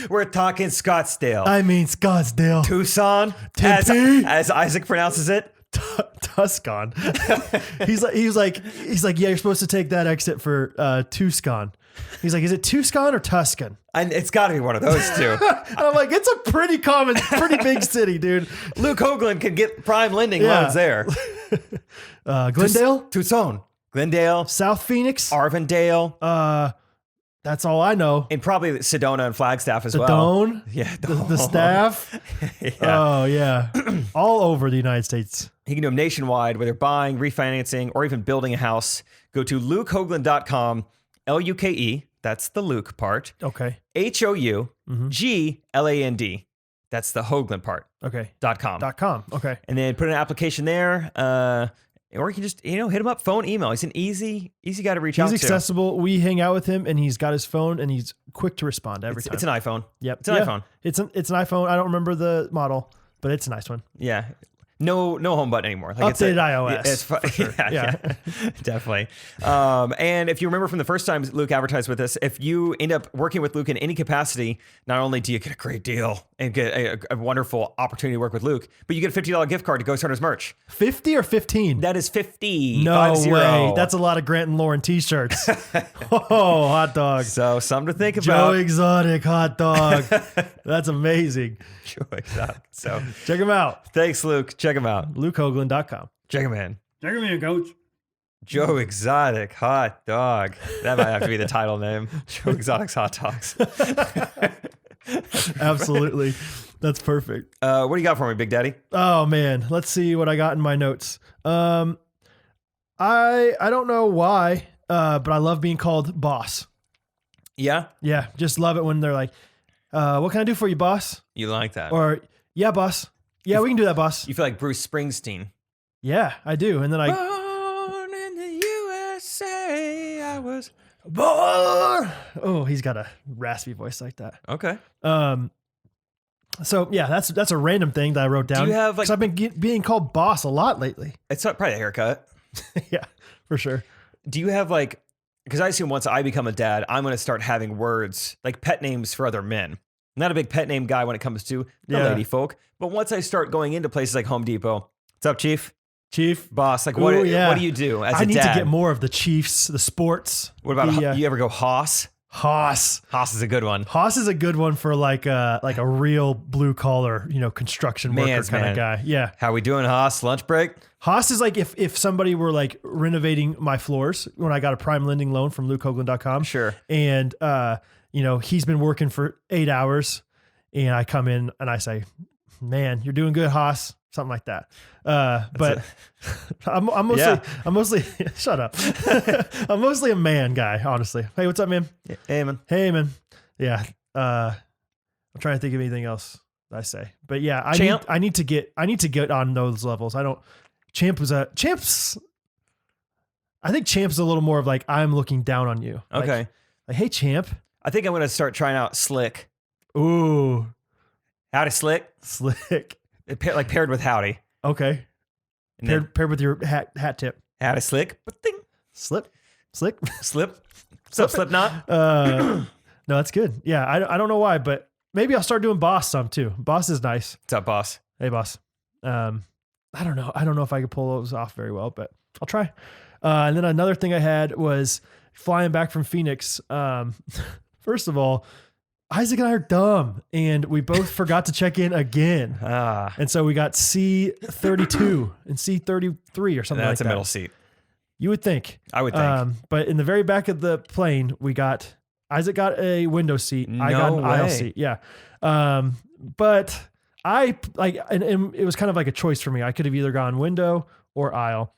We're talking Scottsdale. I mean Scottsdale, Tucson, as Isaac pronounces it. Tucson. He's like, yeah, you're supposed to take that exit for Tucson. He's like, is it Tucson or Tuscan? And it's got to be one of those two. And I'm like, it's a pretty big city, dude. Luke Hoagland could get prime lending loans there. Glendale, Tucson, Glendale, South Phoenix, Arvindale. That's all I know. And probably Sedona and Flagstaff as the well. Doan, yeah, the staff. Yeah. Oh yeah, all over the United States. You can do them nationwide, whether buying, refinancing, or even building a house. Go to LukeHoagland.com. LUKE, that's the Luke part. Okay. HOUGLAND, that's the Hoagland part. Okay. .com. Okay. And then put an application there, or you can just hit him up, phone, email. He's an easy guy to reach out to. He's accessible. We hang out with him, and he's got his phone, and he's quick to respond every time. It's an iPhone. Yep, it's an iPhone. It's an iPhone. I don't remember the model, but it's a nice one. Yeah. No home button anymore. Like Updated iOS. It's sure. yeah, definitely. And if you remember from the first time Luke advertised with us, if you end up working with Luke in any capacity, not only do you get a great deal and get a wonderful opportunity to work with Luke, but you get a $50 gift card to Ghostrunners merch. 50 or 15? That is 50. No 50. way. That's a lot of Grant and Lauren t-shirts. Oh, hot dog. So something to think about. Joe Exotic hot dog. That's amazing. Joe Exotic. So check him out. Thanks, Luke. Check him out. LukeHoagland.com. Check him in. Check him in, coach. Joe Exotic hot dog. That might have to be the title name. Joe Exotic's hot dogs. Absolutely. That's perfect. What do you got for me, Big Daddy? Oh man, let's see what I got in my notes. I don't know why, but I love being called boss. Yeah? Yeah, just love it when they're like, what can I do for you, boss? You like that. Or, yeah, boss. Yeah, we can do that, boss. You feel like Bruce Springsteen. Yeah, I do. And then Born in the USA, I was born. Oh, he's got a raspy voice like that. Okay. So yeah, that's a random thing that I wrote down. Do you have, 'cause like- I've been being called boss a lot lately. It's not probably a haircut. Yeah, for sure. Do you have like, because I assume once I become a dad, I'm going to start having words like pet names for other men. I'm not a big pet name guy when it comes to the lady folk, but once I start going into places like Home Depot, what's up, chief? Chief, Boss, like Ooh, what yeah. do you do as a I need dad? to get more of the Chiefs, the sports. What about, the, you ever go Hoss? Hoss? Hoss is a good one. Hoss is a good one for like a real blue collar, construction worker kind of guy. Yeah. How we doing, Hoss? Lunch break? Hoss is like if somebody were like renovating my floors when I got a prime lending loan from Hoagland.com. Sure. And, he's been working for 8 hours and I come in and I say, man, you're doing good, Hoss. Something like that. But I'm mostly shut up. I'm mostly a man guy, honestly. Hey, what's up, man? Hey, man. Hey, man. Yeah. I'm trying to think of anything else I say, but yeah, I need to get on those levels. Champ's. I think Champ's a little more of like, I'm looking down on you. Okay. Like, hey, Champ. I think I'm going to start trying out Slick. Ooh. Howdy, Slick. Slick. Paired with Howdy. Okay. And Paired with your hat tip. Howdy, Slick. Ding. Slick. Slip. What's up, Slipknot? No, that's good. Yeah. I don't know why, but maybe I'll start doing boss some too. Boss is nice. What's up, boss? Hey, boss. I don't know. I don't know if I could pull those off very well, but I'll try. And then another thing I had was flying back from Phoenix. First of all, Isaac and I are dumb, and we both forgot to check in again. And so we got C32 and C33 or something like that. That's a middle seat. You would think. I would think. But in the very back of the plane, Isaac got a window seat. I got an aisle seat. Yeah. But and it was kind of like a choice for me. I could have either gone window or aisle.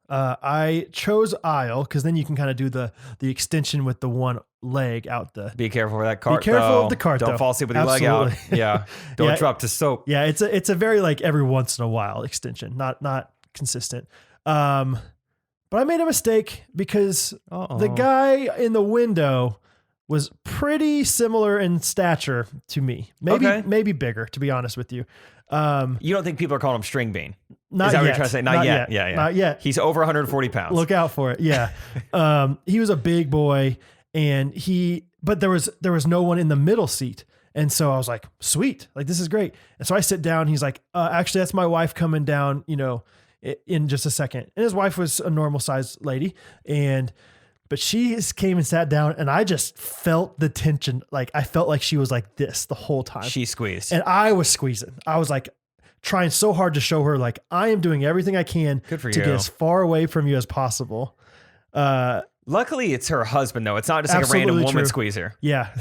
I chose aisle because then you can kind of do the extension with the one leg out the. Be careful with that cart. Be careful with the cart. Don't fall asleep with your leg out. Yeah. Don't drop to soap. Yeah, it's a very like every once in a while extension, not consistent. But I made a mistake because the guy in the window was pretty similar in stature to me. Maybe bigger, to be honest with you. You don't think people are calling him String Bean? Not Is that yet. what you're trying to say? Not yet. Yeah. Not yet. He's over 140 pounds. Look out for it. Yeah. He was a big boy but there was no one in the middle seat. And so I was like, sweet, like, this is great. And so I sit down, he's like, actually that's my wife coming down, in just a second. And his wife was a normal sized lady. But she came and sat down and I just felt the tension. Like I felt like she was like this the whole time. She squeezed. And I was squeezing. I was like trying so hard to show her like I am doing everything I can to get as far away from you as possible. Luckily it's her husband though. It's not just like a random woman squeezer. Yeah.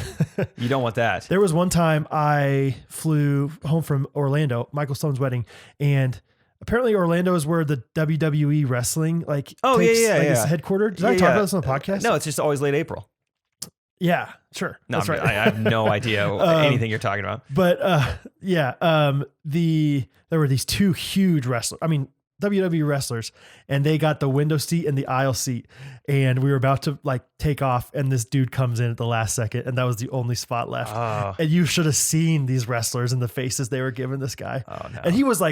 You don't want that. There was one time I flew home from Orlando, Michael Stone's wedding, and apparently Orlando is where the WWE wrestling takes its headquarters. Did I talk about this on the podcast? No, it's just always late April. Yeah, sure. No, that's right. I have no idea anything you're talking about. But there were these two huge wrestlers. I mean, WWE wrestlers, and they got the window seat and the aisle seat, and we were about to take off, and this dude comes in at the last second, and that was the only spot left. And you should have seen these wrestlers and the faces they were giving this guy. Oh, no. And he was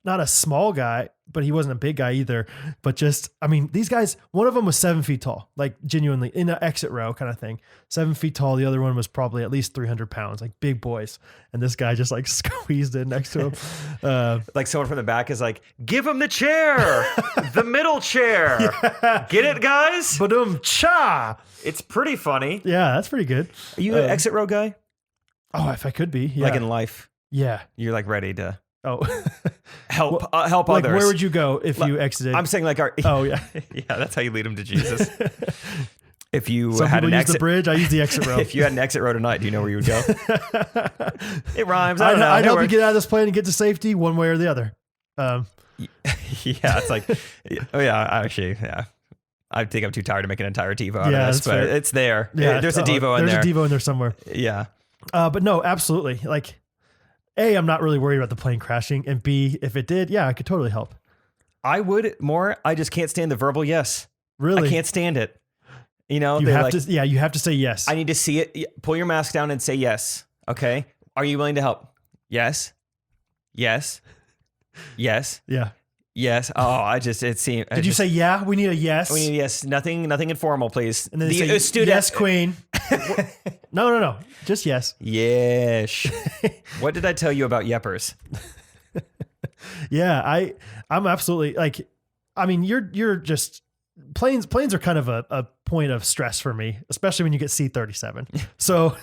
not a small guy, but he wasn't a big guy either. But these guys, one of them was 7 feet tall, like genuinely in an exit row kind of thing. 7 feet tall. The other one was probably at least 300 pounds, like big boys. And this guy just squeezed in next to him. Like someone from the back is like, give him the chair, the middle chair. Yeah. Get it, guys? Cha. It's pretty funny. Yeah, that's pretty good. Are you an exit row guy? Oh, if I could be. Yeah. Like in life. Yeah. You're ready to help help others. Where would you go if you exited? I'm saying oh yeah. Yeah, that's how you lead them to Jesus. If you Some had people an use the bridge, I use the exit row. If you had an exit row tonight, do you know where you would go? It rhymes. I don't know. I'd help you get out of this plane and get to safety one way or the other. Yeah, it's like, oh yeah, actually, yeah. I think I'm too tired to make an entire TiVo out of this, but fair. It's there. Yeah, there's a TiVo in there. There's a TiVo in there somewhere. Yeah. But no, absolutely. A, I'm not really worried about the plane crashing, and B, if it did, yeah, I could totally help. I would more. I just can't stand the verbal yes. Really? I can't stand it. You have to. Yeah, you have to say yes. I need to see it. Pull your mask down and say yes. Okay. Are you willing to help? Yes. Yes. Yes. Yeah. Yes. Oh, it seemed. Did you say yeah? We need a yes. We need yes. Nothing informal, please. And then they say, student. yes, queen. No. Just yes. Yes. What did I tell you about yeppers? Yeah, I'm absolutely like, I mean, you're just planes are kind of a point of stress for me, especially when you get C-37. So,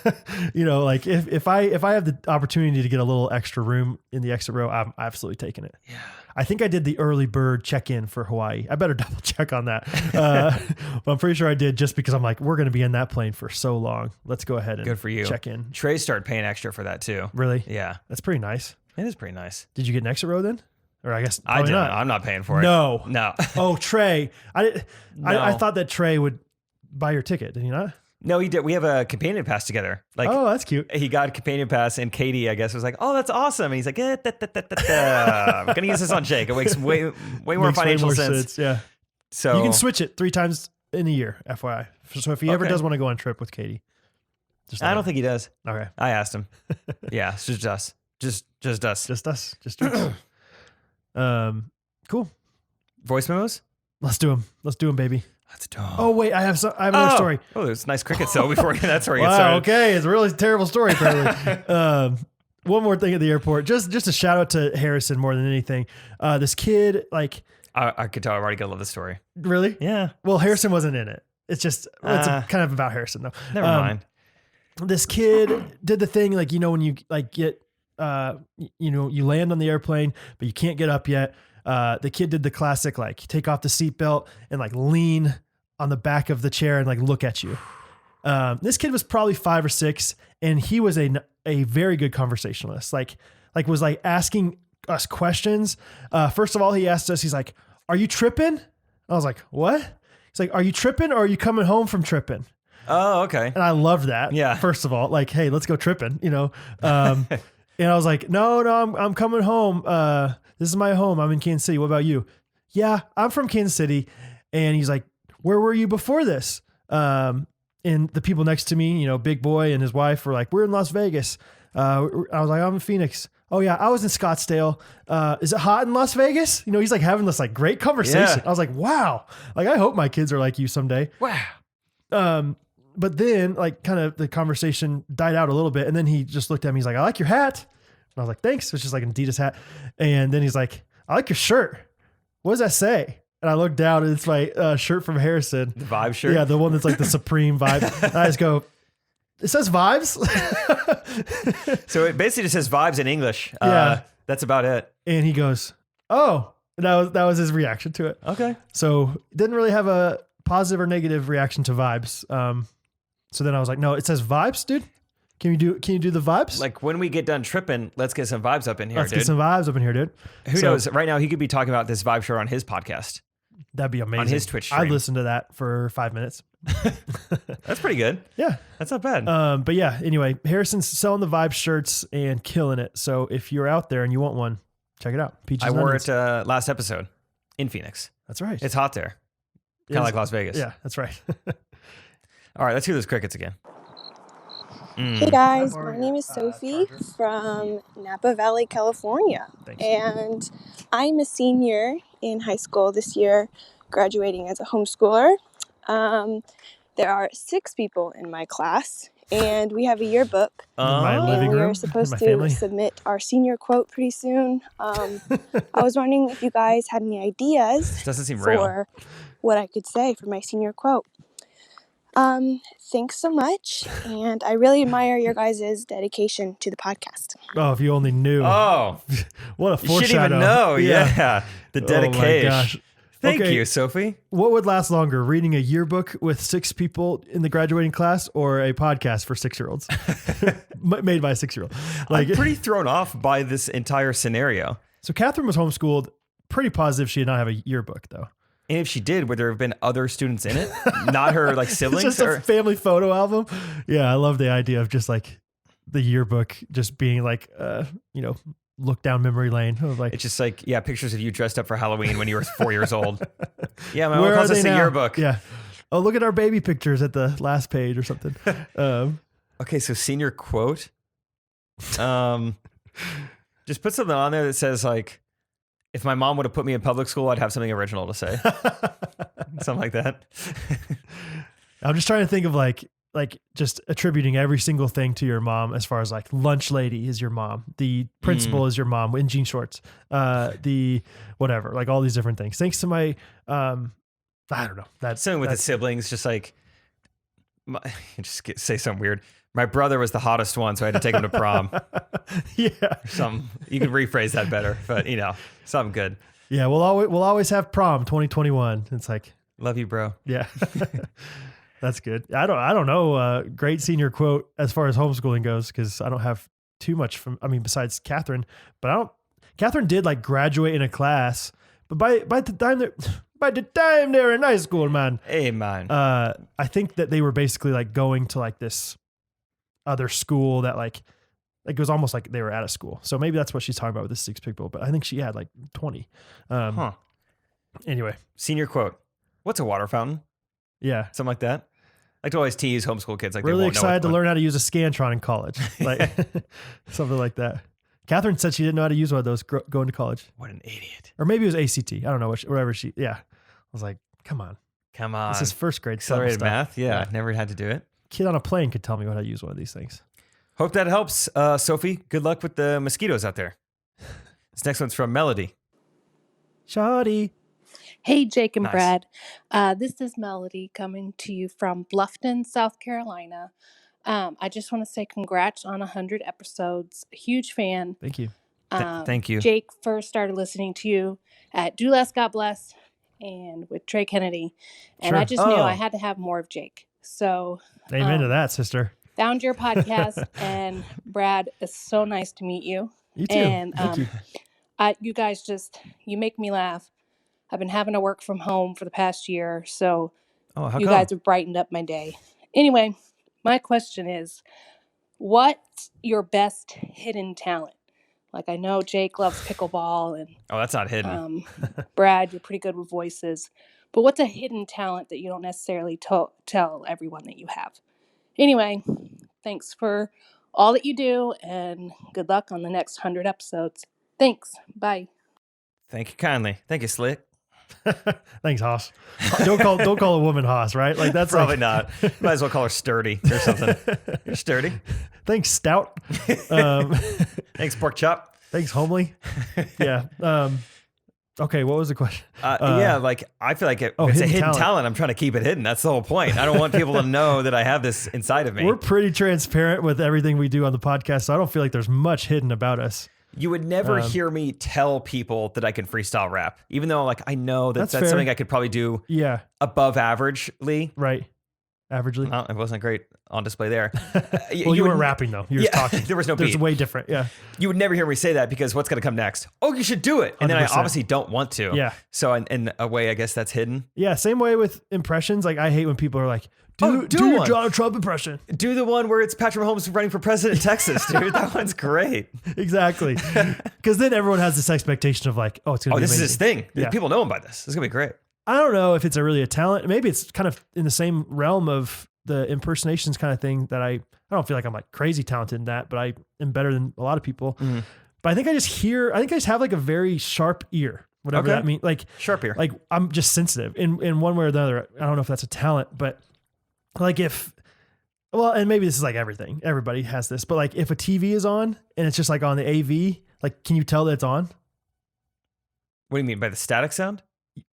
like if I have the opportunity to get a little extra room in the exit row, I'm absolutely taking it. Yeah. I think I did the early bird check-in for Hawaii. I better double check on that. But I'm pretty sure I did, just because I'm like, we're going to be in that plane for so long. Let's go ahead and Good for you. check in. Trey started paying extra for that too. Really? Yeah. That's pretty nice. It is pretty nice. Did you get an exit row then? Or I guess I didn't. not. I'm not paying for it. No. Oh, Trey. I thought that Trey would buy your ticket. Did he not? No, he did. We have a companion pass together. Like, oh, that's cute. He got a companion pass, and Katie, I guess, was like, "Oh, that's awesome." And he's like, I'm gonna use this on Jake. It makes way more financial sense. Yeah. So you can switch it 3 times in a year, FYI. So if he ever does want to go on a trip with Katie, I don't think he does. Okay. I asked him. Yeah, it's just us. Just us. Just us. Just us. Cool. Voice memos. Let's do them, baby. Let's do them. Oh wait, I have another story. Oh, there's nice crickets though. Before that story gets wow. started. Okay, it's a really terrible story. Apparently. One more thing at the airport. Just a shout out to Harrison more than anything. This kid, like, I could tell I'm already gonna love this story. Really? Yeah. Well, Harrison wasn't in it. It's kind of about Harrison though. Never mind. This kid did the thing, like, when you like get, you land on the airplane, but you can't get up yet. The kid did the classic, like, take off the seatbelt and like lean on the back of the chair and like look at you. This kid was probably 5 or 6, and he was a very good conversationalist. Like was like asking us questions. First of all, he asked us, he's like, "Are you tripping?" I was like, "What?" He's like, "Are you tripping, or are you coming home from tripping?" Oh, okay. And I loved that. Yeah. First of all, like, hey, let's go tripping, And I was like, no, I'm coming home. This is my home. I'm in Kansas City. What about you? Yeah, I'm from Kansas City. And he's like, where were you before this? And the people next to me, Big Boy and his wife were like, we're in Las Vegas. I was like, I'm in Phoenix. Oh yeah, I was in Scottsdale. Is it hot in Las Vegas? He's like having this like great conversation. Yeah. I was like, wow. Like, I hope my kids are like you someday. Wow. But then, like, kind of the conversation died out a little bit, and then he just looked at me. He's like, "I like your hat." And I was like, "Thanks." It's just like an Adidas hat. And then he's like, "I like your shirt. What does that say?" And I looked down, and it's my shirt from Harrison, the Vibe shirt. Yeah, the one that's like the Supreme Vibe. And I just go, "It says Vibes." So it basically just says Vibes in English. Yeah, that's about it. And he goes, "Oh," and that was his reaction to it. Okay. So didn't really have a positive or negative reaction to Vibes. So then I was like, no, it says Vibes, dude. Can you do the Vibes? Like, when we get done tripping, let's get some vibes up in here, Let's dude. get some vibes up in here, dude. Who knows? Right now, he could be talking about this Vibe shirt on his podcast. That'd be amazing. On his Twitch stream. I'd listen to that for 5 minutes. That's pretty good. Yeah. That's not bad. But yeah, anyway, Harrison's selling the Vibe shirts and killing it. So if you're out there and you want one, check it out. Peaches I wore it last episode in Phoenix. That's right. It's hot there. Kind of like Las Vegas. Yeah, that's right. All right, let's hear those crickets again. Hey guys, my name is Sophie from Napa Valley, California. Thanks. And I'm a senior in high school this year, graduating as a homeschooler. There are 6 people in my class, and we have a yearbook. In my And living we room. are supposed in my to family. submit our senior quote pretty soon. I was wondering if you guys had any ideas Doesn't seem real. for what I could say for my senior quote. Thanks so much, and I really admire your guys' dedication to the podcast. Oh, if you only knew. Oh, what a you shouldn't foreshadow. even know. Yeah. The dedication. Oh my gosh. Thank Okay. you, Sophie. What would last longer, reading a yearbook with 6 people in the graduating class or a podcast for 6-year-olds made by a 6-year-old? Like, I'm pretty thrown off by this entire scenario. So Catherine was homeschooled. Pretty positive she did not have a yearbook though. And if she did, would there have been other students in it? Not her like siblings? It's just a family photo album. Yeah, I love the idea of just like the yearbook just being like, look down memory lane. I was like, It's just like, yeah, pictures of you dressed up for Halloween when you were 4 years old. Yeah, my where mom are calls they this a now? yearbook. Yeah. Oh, look at our baby pictures at the last page or something. Okay, so senior quote. Just put something on there that says like, if my mom would have put me in public school, I'd have something original to say. Something like that. I'm just trying to think of like just attributing every single thing to your mom, as far as like lunch lady is your mom, the principal is your mom in jean shorts, the whatever, like all these different things. Thanks to my, I don't know. That's something with the siblings, just like, say something weird. My brother was the hottest one, so I had to take him to prom. Yeah. You can rephrase that better, but something good. Yeah. We'll always have prom 2021. It's like, love you, bro. Yeah. That's good. I don't know. Great senior quote as far as homeschooling goes, because I don't have too much besides Catherine, but Catherine did like graduate in a class, but by the time they were in high school, man. Hey, man. I think that they were basically like going to like this other school that like it was almost like they were out of school. So maybe that's what she's talking about with the 6 people, but I think she had like 20. Anyway. Senior quote. What's a water fountain? Yeah. Something like that. I like to always tease homeschool kids. Like really they excited to learn how to use a Scantron in college. Like something like that. Catherine said she didn't know how to use one of those going to college. What an idiot. Or maybe it was ACT. I don't know, whatever yeah. I was like, come on. This is first grade accelerated stuff. math. Yeah. Never had to do it. Kid on a plane could tell me how to use one of these things. Hope that helps. Sophie, good luck with the mosquitoes out there. This next one's from Melody. Shawty. Hey, Jake and Nice. Brad. This is Melody coming to you from Bluffton, South Carolina. I just want to say congrats on 100 episodes. Huge fan. Thank you. Thank you. Jake first started listening to you at Do Less, God Bless, and with Trey Kennedy. And I just knew I had to have more of Jake. So Amen to that, sister. found your podcast, and Brad, it's so nice to meet you. You too. And Thank you. you guys you make me laugh. I've been having to work from home for the past year, so How you come? guys have brightened up my day. Anyway, my question is, what's your best hidden talent? Like, I know Jake loves pickleball, and that's not hidden. Brad, you're pretty good with voices. But what's a hidden talent that you don't necessarily tell everyone that you have? Anyway, thanks for all that you do, and good luck on the next 100 episodes. Thanks. Bye. Thank you kindly. Thank you, Slick. Thanks, Haas. Don't call a woman Haas, right? Like that's Probably like, not. Might as well call her Sturdy or something. You're Sturdy. Thanks, Stout. Thanks, Pork Chop. Thanks, Homely. Yeah. Okay, what was the question? Like I feel like it's a hidden talent. I'm trying to keep it hidden. That's the whole point. I don't want people to know that I have this inside of me. We're pretty transparent with everything we do on the podcast, so I don't feel like there's much hidden about us. You would never hear me tell people that I can freestyle rap, even though like I know that's something I could probably do above averagely. Right. Averagely. Well, it wasn't great on display there. Well, you weren't rapping though. You were just talking. There was no beat. There's way different. Yeah. You would never hear me say that because what's going to come next? Oh, you should do it. And then I 100%. obviously don't want to. Yeah. So in a way, I guess that's hidden. Yeah. Same way with impressions. Like I hate when people are like, do your Donald Trump impression. Do the one where it's Patrick Mahomes running for president of Texas, dude. That one's great. Exactly. Because then everyone has this expectation of like, oh, it's going to be this amazing. is his thing. Yeah. People know him by this. This is going to be great. I don't know if it's really a talent. Maybe it's kind of in the same realm of the impersonations kind of thing that I don't feel like I'm like crazy talented in that, but I am better than a lot of people. Mm-hmm. But I think I just have like a very sharp ear, whatever that means. Like sharp ear. Like I'm just sensitive in one way or the other. I don't know if that's a talent, but like and maybe this is like everything. Everybody has this, but like if a TV is on and it's just like on the AV, like, can you tell that it's on? What do you mean by the static sound?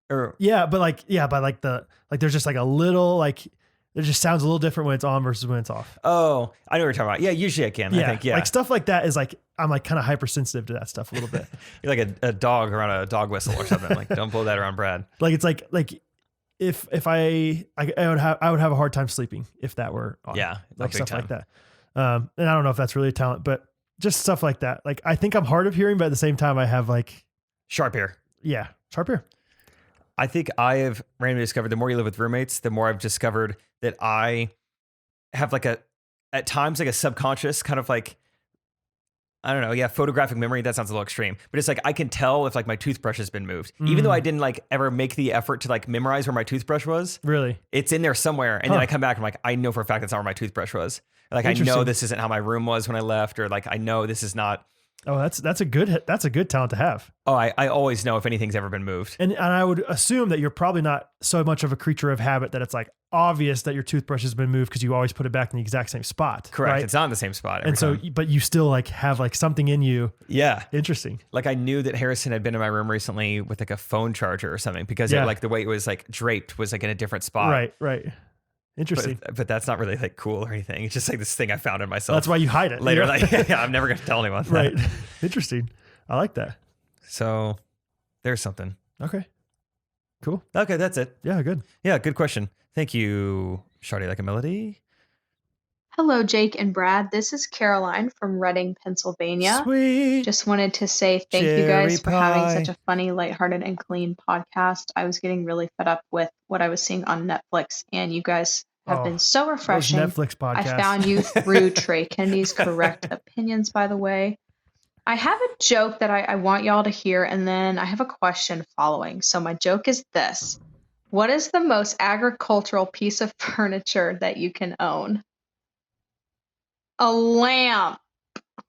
Or There's just like a little, like, it just sounds a little different when it's on versus when it's off. Oh, I know what you're talking about. Yeah, usually I can. Yeah, I think, like stuff like that is like, I'm like kind of hypersensitive to that stuff a little bit. You're like a dog around a dog whistle or something. Like, don't blow that around Brad. Like it's like if I would have a hard time sleeping if that were on. Yeah, like stuff like that. And I don't know if that's really a talent, but just stuff like that. Like I think I'm hard of hearing, but at the same time I have like sharp ear. Yeah, sharp ear. I think I have randomly discovered the more you live with roommates, the more I've discovered that I have like at times like a subconscious kind of like, I don't know. Yeah. Photographic memory. That sounds a little extreme, but it's like, I can tell if like my toothbrush has been moved, even though I didn't like ever make the effort to like memorize where my toothbrush was. Really? It's in there somewhere. And then I come back and I'm like, I know for a fact that's not where my toothbrush was. Like, I know this isn't how my room was when I left, or like, I know this is not Oh, that's a good talent to have. Oh, I always know if anything's ever been moved. And I would assume that you're probably not so much of a creature of habit that it's like obvious that your toothbrush has been moved because you always put it back in the exact same spot. Correct. Right? It's not in the same spot every And so, time. but you still like have like something in you. Yeah. Interesting. Like I knew that Harrison had been in my room recently with like a phone charger or something because Yeah. like the way it was like draped was like in a different spot. Right. Interesting. But that's not really like cool or anything. It's just like this thing I found in myself. That's why you hide it later. you know? Like, yeah, I'm never going to tell anyone. Right. That. Interesting. I like that. So there's something. Okay. Cool. Okay, that's it. Yeah, good. Yeah, good question. Thank you, Shardy Like a Melody. Hello, Jake and Brad. This is Caroline from Reading, Pennsylvania. Sweet. Just wanted to say thank you Cherry guys for having pie. such a funny, lighthearted, and clean podcast. I was getting really fed up with what I was seeing on Netflix, and you guys have been so Those refreshing. Netflix podcasts. I found you through Trey Kennedy's Correct Opinions, by the way. I have a joke that I want y'all to hear, and then I have a question following. So my joke is this. What is the most agricultural piece of furniture that you can own? A lamp,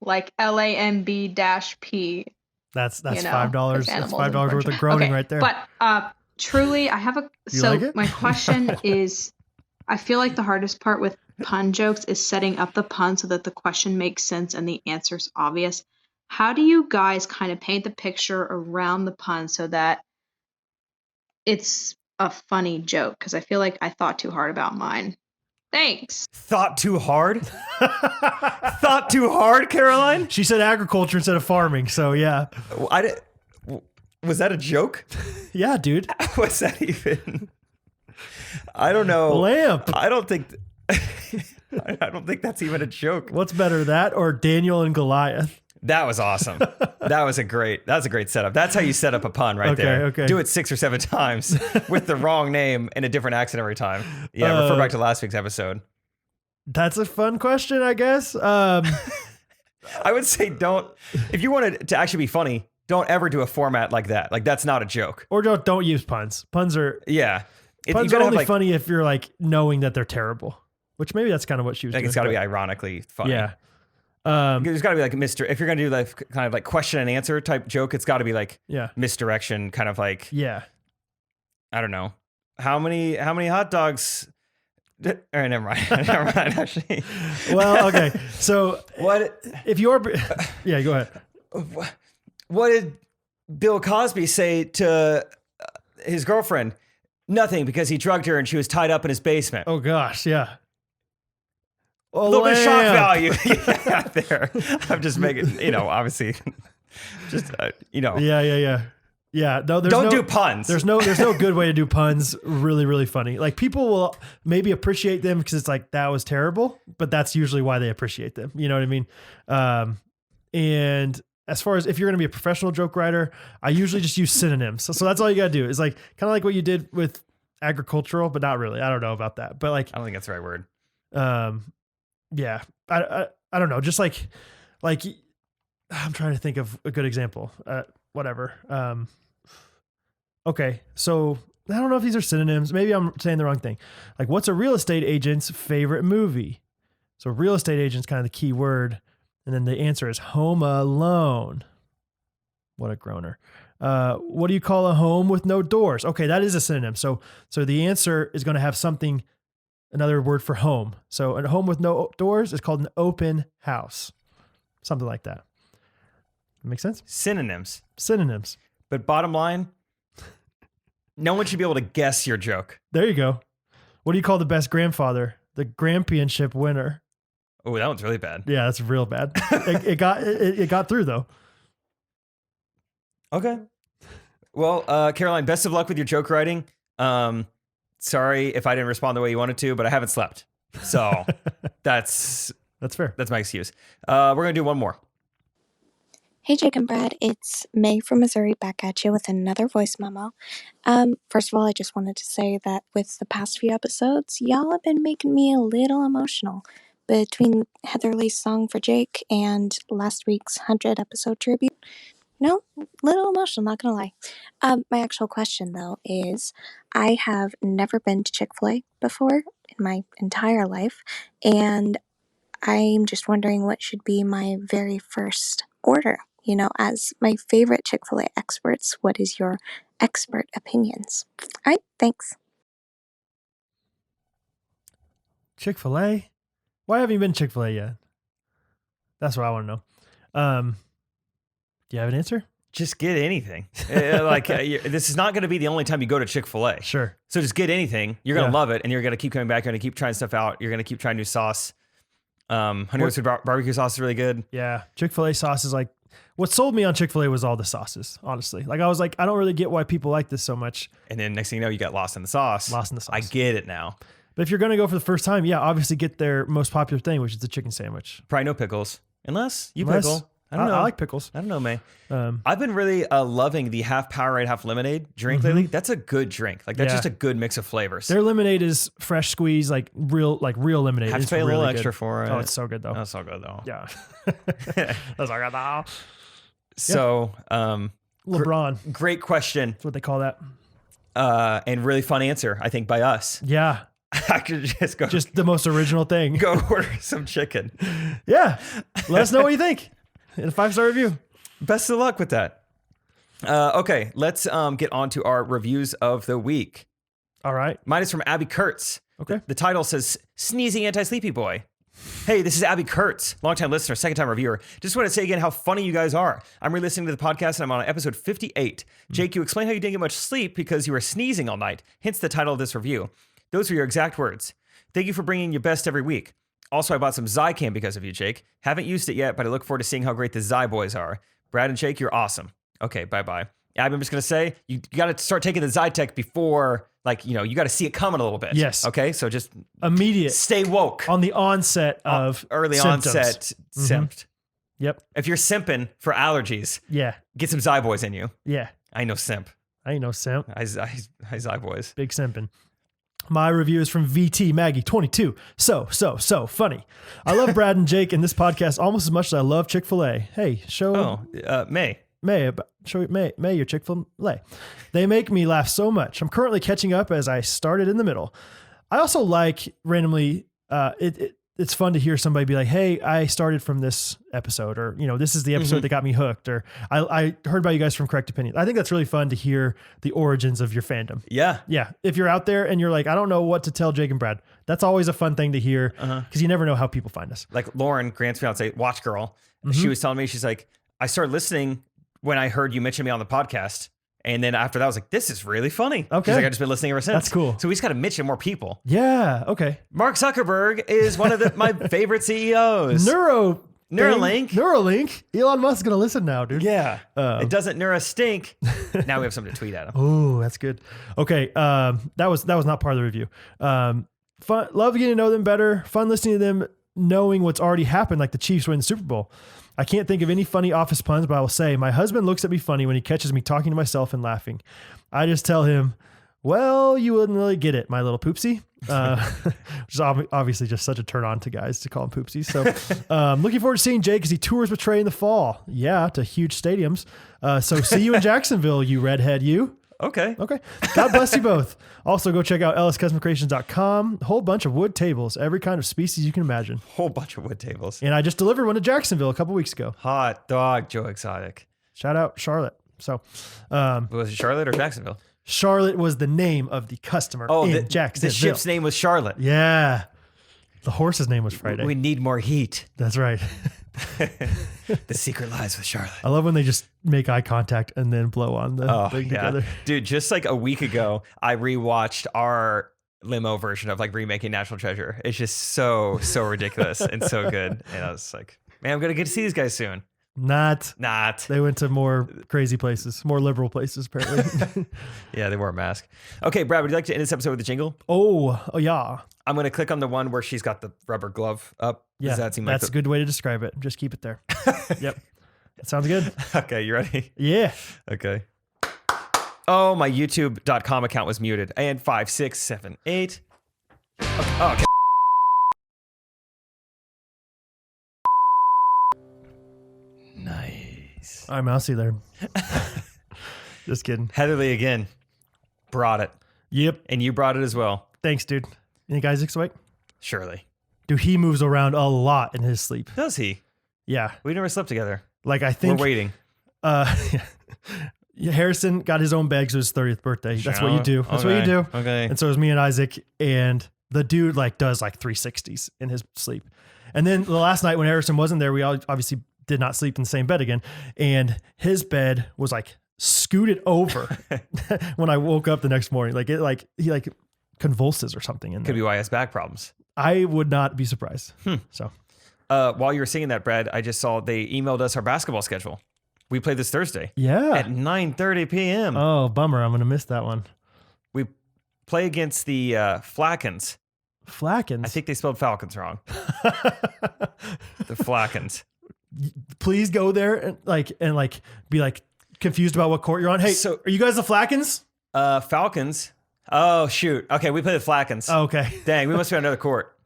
like LAMB-P. That's you know, $5. there's That's animals $5 and worth furniture. of groaning Okay, right there. But truly, I have You like it? my question is, I feel like the hardest part with pun jokes is setting up the pun so that the question makes sense and the answer's obvious. How do you guys kind of paint the picture around the pun so that it's a funny joke? Because I feel like I thought too hard about mine. Thanks. Thought too hard? Thought too hard, Caroline? She said agriculture instead of farming. So yeah. Was that a joke? Yeah, dude. Was that even? I don't know. Lamp. I don't think that's even a joke. What's better, that or Daniel and Goliath? That was awesome. That was a great setup. That's how you set up a pun right there. Okay. Do it 6 or 7 times with the wrong name and a different accent every time. Yeah, refer back to last week's episode. That's a fun question, I guess. I would say if you wanted to actually be funny, don't ever do a format like that. Like that's not a joke. Or don't use puns. Puns are Yeah. puns are only funny if you're like knowing that they're terrible. Which maybe that's kind of what she was Like doing. it's got to be ironically funny. Yeah. There's got to be like if you're going to do like kind of like question and answer type joke, it's got to be like Yeah. misdirection, kind of like, Yeah. I don't know. How many hot dogs? All right, never mind. Never mind, actually. Well, okay. So What if you're, yeah, go ahead. what did Bill Cosby say to his girlfriend? Nothing, because he drugged her and she was tied up in his basement. Oh gosh. Yeah. A little bit of shock value. Yeah, there. I'm just making, obviously, just, Yeah. No, don't do puns. There's no good way to do puns. Really, really funny. Like people will maybe appreciate them because it's like, that was terrible, but that's usually why they appreciate them. You know what I mean? And as far as if you're going to be a professional joke writer, I usually just use synonyms. So that's all you got to do is like, kind of like what you did with agricultural, but not really. I don't know about that, but like, I don't think that's the right word. Yeah, I don't know. Just like I'm trying to think of a good example. Whatever. Okay. So I don't know if these are synonyms. Maybe I'm saying the wrong thing. Like what's a real estate agent's favorite movie? So real estate agent's kind of the key word. And then the answer is Home Alone. What a groaner. What do you call a home with no doors? Okay. That is a synonym. So the answer is going to have something, another word for home. So a home with no doors is called an open house. Something like that. Make sense? Synonyms. Synonyms. But bottom line, no one should be able to guess your joke. There you go. What do you call the best grandfather? The Grampianship winner. Oh, that one's really bad. Yeah, that's real bad. It got through though. Okay. Well, Caroline, best of luck with your joke writing. Sorry if I didn't respond the way you wanted to, but I haven't slept. So that's fair. That's my excuse. We're going to do one more. Hey, Jake and Brad, it's May from Missouri back at you with another voice memo. First of all, I just wanted to say that with the past few episodes, y'all have been making me a little emotional. Between Heatherly's song for Jake and last week's 100 episode tribute, little emotional, not gonna lie. My actual question, though, is I have never been to Chick-fil-A before in my entire life, and I'm just wondering what should be my very first order. You know, as my favorite Chick-fil-A experts, what is your expert opinions? All right, thanks. Chick-fil-A? Why haven't you been Chick-fil-A yet? That's what I want to know. Do you have an answer? Just get anything. This is not going to be the only time you go to Chick-fil-A. Sure. So just get anything. You're going to Yeah. love it, and you're going to keep coming back. You're going to keep trying stuff out. You're going to keep trying new sauce. Honey roasted barbecue sauce is really good. Yeah. Chick-fil-A sauce is like, what sold me on Chick-fil-A was all the sauces, honestly. Like I was like, I don't really get why people like this so much. And then next thing you know, you got lost in the sauce. Lost in the sauce. I get it now. But if you're going to go for the first time, yeah, obviously get their most popular thing, which is the chicken sandwich. Probably no pickles. Unless you Unless- pickle. I don't know. I like pickles. I don't know, May. Um, I've been really loving the half Powerade, half lemonade drink lately. That's a good drink. Like that's Yeah. just a good mix of flavors. Their lemonade is fresh squeeze, like real lemonade. Have to It's pay a little really extra good. for it. Oh, it's so good though. That's so good though. Yeah. That's all good though. So, LeBron. great question That's what they call that. and really fun answer, I think, by us. Yeah. I could just go Just the most original thing. go order some chicken. Yeah. Let us know what you think in a 5-star review. Best of luck with that. Okay, let's get on to our reviews of the week. All right. Mine is from Abby Kurtz. Okay. The title says Sneezing Anti-Sleepy Boy. Hey, this is Abby Kurtz, longtime listener, second-time reviewer. Just want to say again how funny you guys are. I'm re-listening to the podcast, and I'm on episode 58. Jake, you explained how you didn't get much sleep because you were sneezing all night, hence the title of this review. Those were your exact words. Thank you for bringing your best every week. Also, I bought some Zycam because of you, Jake. Haven't used it yet, but I look forward to seeing how great the Zy boys are. Brad and Jake, you're awesome. Okay, bye-bye. Abby, I'm just going to say, you got to start taking the Zytec before, you got to see it coming a little bit. Yes. Okay, so just Immediate. stay woke. On the onset of Early symptoms. onset simp. Yep. If you're simping for allergies, Yeah. get some Zy boys in you. Yeah. I know simp. I ain't no simp. I Zy boys. Big simping. My review is from VT Maggie 22. So funny. I love Brad and Jake in this podcast almost as much as I love Chick-fil-A. Hey, show May. show May your Chick-fil-A. They make me laugh so much. I'm currently catching up as I started in the middle. I also like randomly, it's fun to hear somebody be like, hey, I started from this episode, or, this is the episode that got me hooked, or I heard about you guys from Correct Opinion. I think that's really fun to hear the origins of your fandom. Yeah. Yeah. If you're out there and you're like, I don't know what to tell Jake and Brad, that's always a fun thing to hear because you never know how people find us. Like Lauren, Grant's fiance, Watch Girl, she was telling me, she's like, I started listening when I heard you mention me on the podcast. And then after that, I was like, this is really funny. Okay. She's like, I've just been listening ever since. That's cool. So we just got to mention more people. Yeah. Okay. Mark Zuckerberg is one of my favorite CEOs. Neuralink. Neuralink. Elon Musk's going to listen now, dude. Yeah. It doesn't neuro stink. Now we have something to tweet at him. Oh, that's good. Okay. That was not part of the review. Fun, love getting to know them better. Fun listening to them, knowing what's already happened, like the Chiefs win the Super Bowl. I can't think of any funny office puns, but I will say my husband looks at me funny when he catches me talking to myself and laughing. I just tell him, well, you wouldn't really get it, my little poopsie. Which is obviously just such a turn on to guys to call him poopsies. So looking forward to seeing Jake as he tours with Trey in the fall. Yeah, to huge stadiums. So see you in Jacksonville, you redhead, you. Okay. God bless you both. Also, go check out elliscustomcreations.com. A whole bunch of wood tables, every kind of species you can imagine. Whole bunch of wood tables. And I just delivered one to Jacksonville a couple weeks ago. Hot dog, Joe Exotic. Shout out Charlotte. So, Was it Charlotte or Jacksonville? Charlotte was the name of the customer in Jacksonville. The ship's name was Charlotte. Yeah. The horse's name was Friday. We need more heat. That's right. The secret lies with Charlotte. I love when they just make eye contact and then blow on the thing together. Dude, just like a week ago, I rewatched our limo version of like remaking National Treasure. It's just so ridiculous and so good. And I was like, man, I'm going to get to see these guys soon. Not. They went to more crazy places, more liberal places, apparently. Yeah, they wore a mask. Okay, Brad, would you like to end this episode with a jingle? Oh, yeah. I'm going to click on the one where she's got the rubber glove up. Yeah, Does that seem that's like a good way to describe it. Just keep it there. Yep. That sounds good. Okay, you ready? Yeah. Okay. Oh, my YouTube.com account was muted. And 5, 6, 7, 8. Okay. Nice. All right, Mousy there. Just kidding. Heatherly again brought it. Yep. And you brought it as well. Thanks, dude. Any guys awake? Surely. Dude, he moves around a lot in his sleep. Does he? Yeah. We never slept together. Like I We're think waiting. Harrison got his own bed because it was his 30th birthday. That's what you do. That's what you do. Okay. And so it was me and Isaac, and the dude like does like 360s in his sleep. And then the last night when Harrison wasn't there, we all obviously did not sleep in the same bed again. And his bed was like scooted over when I woke up the next morning. Like he like convulses or something in there. Could be why he has back problems. I would not be surprised. So While you were singing that, Brad, I just saw they emailed us our basketball schedule. We play this Thursday yeah. at 9:30 p.m. Oh, bummer. I'm going to miss that one. We play against the Flackens. Flackens. I think they spelled Falcons wrong. The Flackens. Please go there and be like confused about what court you're on. Hey, So- are you guys the Flackens? Falcons. Oh, shoot. Okay, we play the Flackens. Oh, okay. Dang, we must be on another court.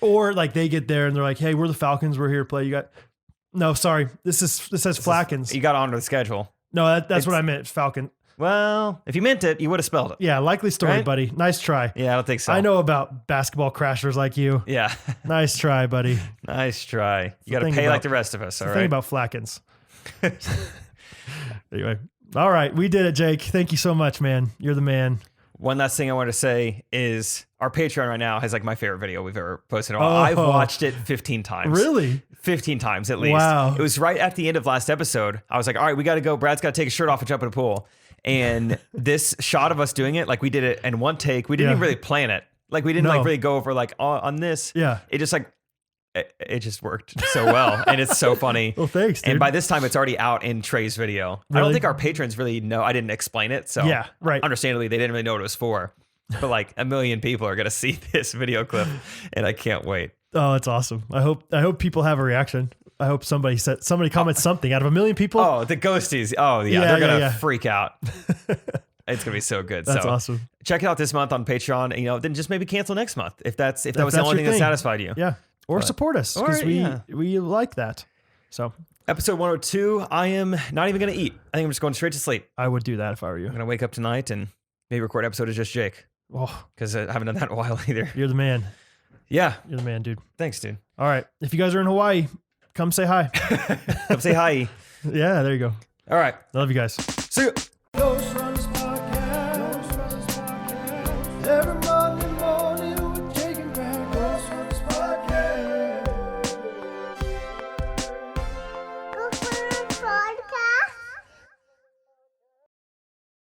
Or like they get there and they're like, hey, we're the Falcons. We're here to play. You got, no, sorry. This says Flackens. You got to honor the schedule. No, that's what I meant. Falcon. Well, if you meant it, you would have spelled it. Yeah. Likely story, Right? buddy. Nice try. Yeah, I don't think so. I know about basketball crashers like you. Yeah. Nice try, buddy. Nice try. You got to thing pay about- like the rest of us, all Think right? about Flackens. Anyway. All right. We did it, Jake. Thank you so much, man. You're the man. One last thing I want to say is our Patreon right now has like my favorite video we've ever posted in a while. I've watched it 15 times. Really? 15 times at least. Wow. It was right at the end of last episode. I was like, all right, we got to go. Brad's got to take his shirt off and jump in a pool. And this shot of us doing it, like we did it in one take. We didn't even really plan it. Like we didn't No. like really go over like on this. Yeah. It just like, it just worked so well. And it's so funny. Well, thanks, dude. And by this time, it's already out in Trey's video. I Really? don't think our patrons really know. I didn't explain it. So Yeah, right. understandably, they didn't really know what it was for. But like 1 million people are going to see this video clip. And I can't wait. Oh, it's awesome. I hope people have a reaction. I hope somebody comments something out of 1 million people. Oh, the ghosties. Oh, yeah. Yeah, They're going to yeah. freak out. It's going to be so good. That's so awesome. check it out this month on Patreon. And, then just maybe cancel next month if that was the that's only your thing that thing. satisfied you. Yeah. Or support us because we like that. So Episode 102, I am not even going to eat. I think I'm just going straight to sleep. I would do that if I were you. I'm going to wake up tonight and maybe record an episode of just Jake Oh, because I haven't done that in a while either. you're the man. Yeah. You're the man, dude. Thanks, dude. All right. If you guys are in Hawaii, come say hi. Come say hi. Yeah, there you go. All right. I love you guys. See you. Ghostrunners podcast. Every